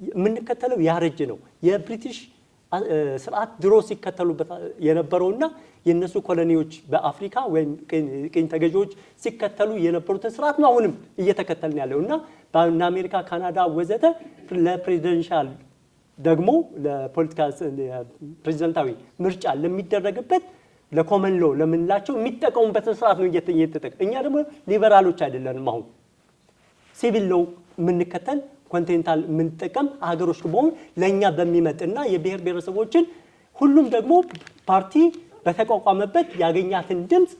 የምንከተለው ያረጀ ነው። የብሪቲሽ ስርዓት ድሮ ሲከተሉበት የነበረውና የነሱ ኮሎኒዎች በአፍሪካ ወይም ቅኝ ተገዢዎች ሲከተሉ የነበሩትን ስርዓት ነው አሁንም እየተከተልን ያለው እና በአሜሪካ፣ ካናዳ ወዘተ ለፕሬዚደንሻል ደግሞ ለፖለቲካ ፕሬዚዳንታዊ ምርጫ ለሚደረግበት ለኮመን ሎ ለምንላቸው የሚጠቀሙበትን ስርዓት ነው እየተጠቀ እኛ ደግሞ ሊበራሎች አይደለንም። አሁን ሲቪል ሎው የምንከተል ኮንቲኔንታል የምንጠቀም ሀገሮች በመሆን ለእኛ በሚመጥና የብሔር ብሔረሰቦችን ሁሉም ደግሞ ፓርቲ በተቋቋመበት ያገኛትን ድምፅ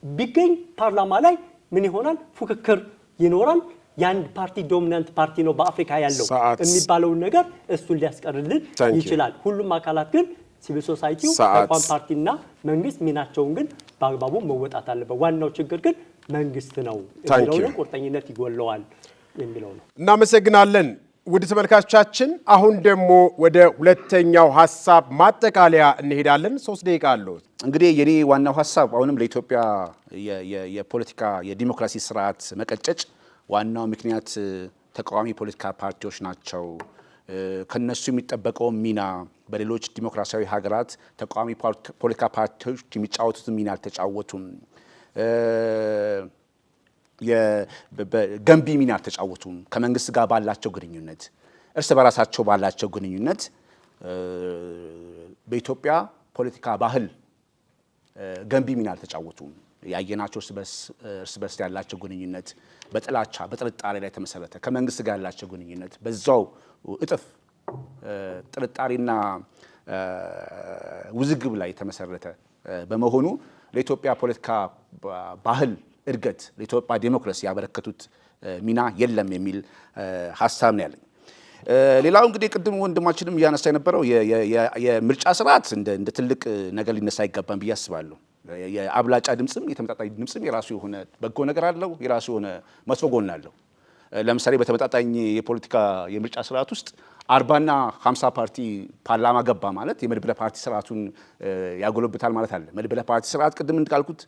ቢገኝ ፓርላማ ላይ ምን ይሆናል? ፉክክር ይኖራል። የአንድ ፓርቲ ዶሚናንት ፓርቲ ነው በአፍሪካ ያለው የሚባለውን ነገር እሱን ሊያስቀርልን ይችላል። ሁሉም አካላት ግን ሲቪል ሶሳይቲው ተቋም ፓርቲና መንግስት ሚናቸውን ግን በአግባቡ መወጣት አለበት። ዋናው ችግር ግን መንግስት ነው የሚለው ቁርጠኝነት ይጎለዋል የሚለው ነው። እናመሰግናለን ውድ ተመልካቾቻችን። አሁን ደግሞ ወደ ሁለተኛው ሐሳብ ማጠቃለያ እንሄዳለን። 3 ደቂቃ አለው። እንግዲህ የኔ ዋናው ሐሳብ አሁንም ለኢትዮጵያ የፖለቲካ የዲሞክራሲ ስርዓት መቀጨጭ ዋናው ምክንያት ተቃዋሚ ፖለቲካ ፓርቲዎች ናቸው። ከነሱ የሚጠበቀው ሚና በሌሎች ዲሞክራሲያዊ ሀገራት ተቃዋሚ ፖለቲካ ፓርቲዎች የሚጫወቱትን ሚና አልተጫወቱም። ገንቢ ሚና አልተጫወቱም። ከመንግስት ጋር ባላቸው ግንኙነት፣ እርስ በራሳቸው ባላቸው ግንኙነት በኢትዮጵያ ፖለቲካ ባህል ገንቢ ሚና አልተጫወቱም። ያየናቸው እርስ በርስ ያላቸው ግንኙነት በጥላቻ በጥርጣሬ ላይ ተመሰረተ። ከመንግስት ጋር ያላቸው ግንኙነት በዛው እጥፍ ጥርጣሬና ውዝግብ ላይ ተመሰረተ በመሆኑ ለኢትዮጵያ ፖለቲካ ባህል እድገት፣ ለኢትዮጵያ ዲሞክራሲ ያበረከቱት ሚና የለም የሚል ሀሳብ ነው ያለኝ። ሌላው እንግዲህ ቅድም ወንድማችንም እያነሳ የነበረው የምርጫ ስርዓት እንደ ትልቅ ነገር ሊነሳ አይገባም ብዬ አስባለሁ። የአብላጫ ድምጽም የተመጣጣኝ ድምጽም የራሱ የሆነ በጎ ነገር አለው፣ የራሱ የሆነ መጥፎ ጎን አለው። ለምሳሌ በተመጣጣኝ የፖለቲካ የምርጫ ስርዓት ውስጥ 40ና 50 ፓርቲ ፓርላማ ገባ ማለት የመድብለ ፓርቲ ስርዓቱን ያጎለብታል ማለት አለ። መድብለ ፓርቲ ስርዓት ቅድም እንዳልኩት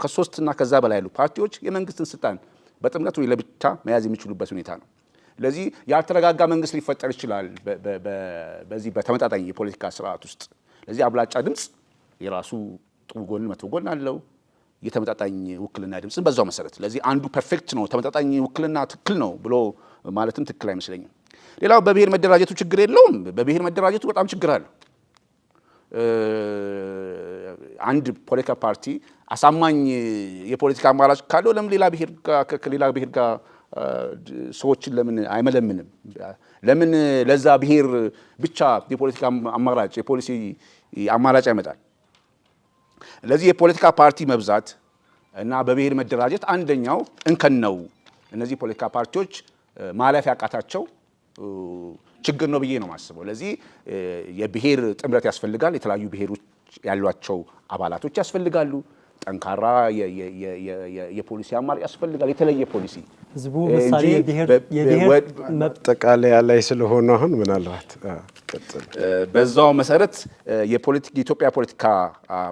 ከሶስት እና ከዛ በላይ ያሉ ፓርቲዎች የመንግስትን ስልጣን በጥምረት ወይ ለብቻ መያዝ የሚችሉበት ሁኔታ ነው። ስለዚህ ያልተረጋጋ መንግስት ሊፈጠር ይችላል በዚህ በተመጣጣኝ የፖለቲካ ስርዓት ውስጥ። ስለዚህ አብላጫ ድምጽ የራሱ ጥሩ ጎን መጥፎ ጎን አለው። የተመጣጣኝ ውክልና ድምጽን በዛው መሰረት። ስለዚህ አንዱ ፐርፌክት ነው ተመጣጣኝ ውክልና ትክክል ነው ብሎ ማለትም ትክክል አይመስለኝም። ሌላው በብሔር መደራጀቱ ችግር የለውም። በብሔር መደራጀቱ በጣም ችግር አለው። አንድ ፖለቲካ ፓርቲ አሳማኝ የፖለቲካ አማራጭ ካለው ለምን ከሌላ ብሔር ጋር ሰዎችን ለምን አይመለምንም? ለምን ለዛ ብሔር ብቻ የፖለቲካ አማራጭ የፖሊሲ አማራጭ ያመጣል? ለዚህ የፖለቲካ ፓርቲ መብዛት እና በብሔር መደራጀት አንደኛው እንከን ነው። እነዚህ ፖለቲካ ፓርቲዎች ማለፍ ያቃታቸው ችግር ነው ብዬ ነው የማስበው። ለዚህ የብሔር ጥምረት ያስፈልጋል። የተለያዩ ብሔሮች ያሏቸው አባላቶች ያስፈልጋሉ። ጠንካራ የፖሊሲ አማራጭ ያስፈልጋል። የተለየ ፖሊሲ ህዝቡ ምሳሌ የብሔር መጠቃለያ ላይ ስለሆነ አሁን ምናልባት በዛው መሰረት የኢትዮጵያ ፖለቲካ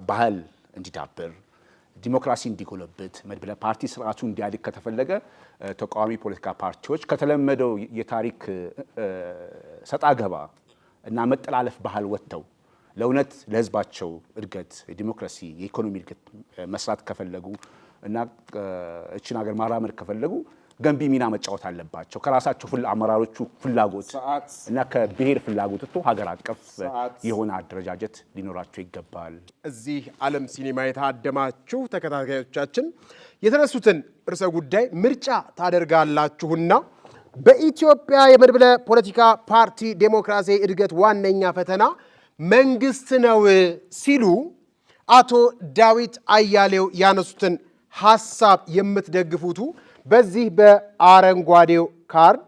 ባህል እንዲዳብር፣ ዲሞክራሲ እንዲጎለብት፣ መድብለ ፓርቲ ስርዓቱ እንዲያድግ ከተፈለገ ተቃዋሚ ፖለቲካ ፓርቲዎች ከተለመደው የታሪክ ሰጣ ገባ እና መጠላለፍ ባህል ወጥተው ለእውነት ለህዝባቸው እድገት፣ የዲሞክራሲ የኢኮኖሚ እድገት መስራት ከፈለጉ እና እችን ሀገር ማራመድ ከፈለጉ ገንቢ ሚና መጫወት አለባቸው። ከራሳቸው አመራሮቹ ፍላጎት እና ከብሔር ፍላጎት ወጥቶ ሀገር አቀፍ የሆነ አደረጃጀት ሊኖራቸው ይገባል። እዚህ ዓለም ሲኒማ የታደማችሁ ተከታታዮቻችን የተነሱትን ርዕሰ ጉዳይ ምርጫ ታደርጋላችሁና በኢትዮጵያ የመድብለ ፖለቲካ ፓርቲ ዴሞክራሲያዊ እድገት ዋነኛ ፈተና መንግስት ነው ሲሉ አቶ ዳዊት አያሌው ያነሱትን ሐሳብ የምትደግፉቱ በዚህ በአረንጓዴው ካርድ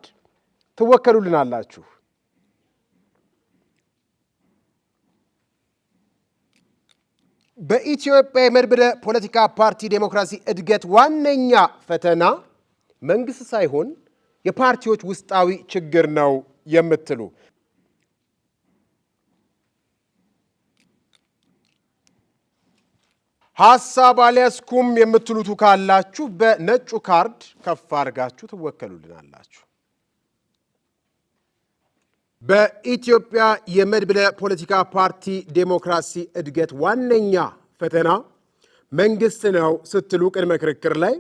ትወከሉልናላችሁ። በኢትዮጵያ የመድብለ ፖለቲካ ፓርቲ ዴሞክራሲ እድገት ዋነኛ ፈተና መንግስት ሳይሆን የፓርቲዎች ውስጣዊ ችግር ነው የምትሉ ሐሳብ አልያዝኩም የምትሉቱ ካላችሁ በነጩ ካርድ ከፍ አድርጋችሁ ትወከሉልናላችሁ። በኢትዮጵያ የመድብለ ፖለቲካ ፓርቲ ዴሞክራሲ እድገት ዋነኛ ፈተና መንግስት ነው ስትሉ ቅድመ ክርክር ላይ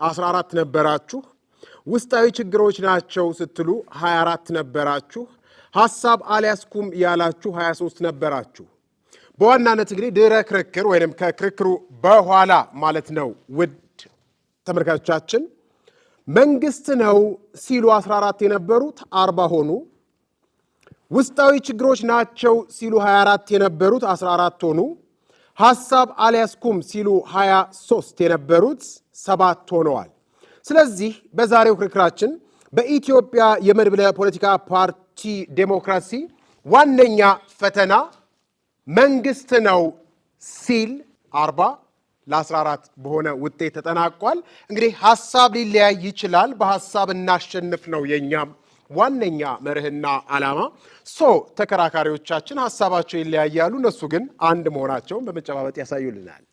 14 ነበራችሁ። ውስጣዊ ችግሮች ናቸው ስትሉ 24 ነበራችሁ። ሐሳብ አልያዝኩም ያላችሁ 23 ነበራችሁ። በዋናነት እንግዲህ ድህረ ክርክር ወይንም ከክርክሩ በኋላ ማለት ነው ውድ ተመልካቾቻችን መንግስት ነው ሲሉ 14 የነበሩት 40 ሆኑ። ውስጣዊ ችግሮች ናቸው ሲሉ 24 የነበሩት 14 ሆኑ። ሐሳብ አልያዝኩም ሲሉ 23 የነበሩት 7 ሆነዋል። ስለዚህ በዛሬው ክርክራችን በኢትዮጵያ የመድብለ ፖለቲካ ፓርቲ ዴሞክራሲ ዋነኛ ፈተና መንግስት ነው ሲል 40 ለ14 በሆነ ውጤት ተጠናቋል። እንግዲህ ሐሳብ ሊለያይ ይችላል። በሐሳብ እናሸንፍ ነው የኛም ዋነኛ መርህና ዓላማ። ተከራካሪዎቻችን ሐሳባቸው ይለያያሉ፣ እነሱ ግን አንድ መሆናቸውን በመጨባበጥ ያሳዩልናል።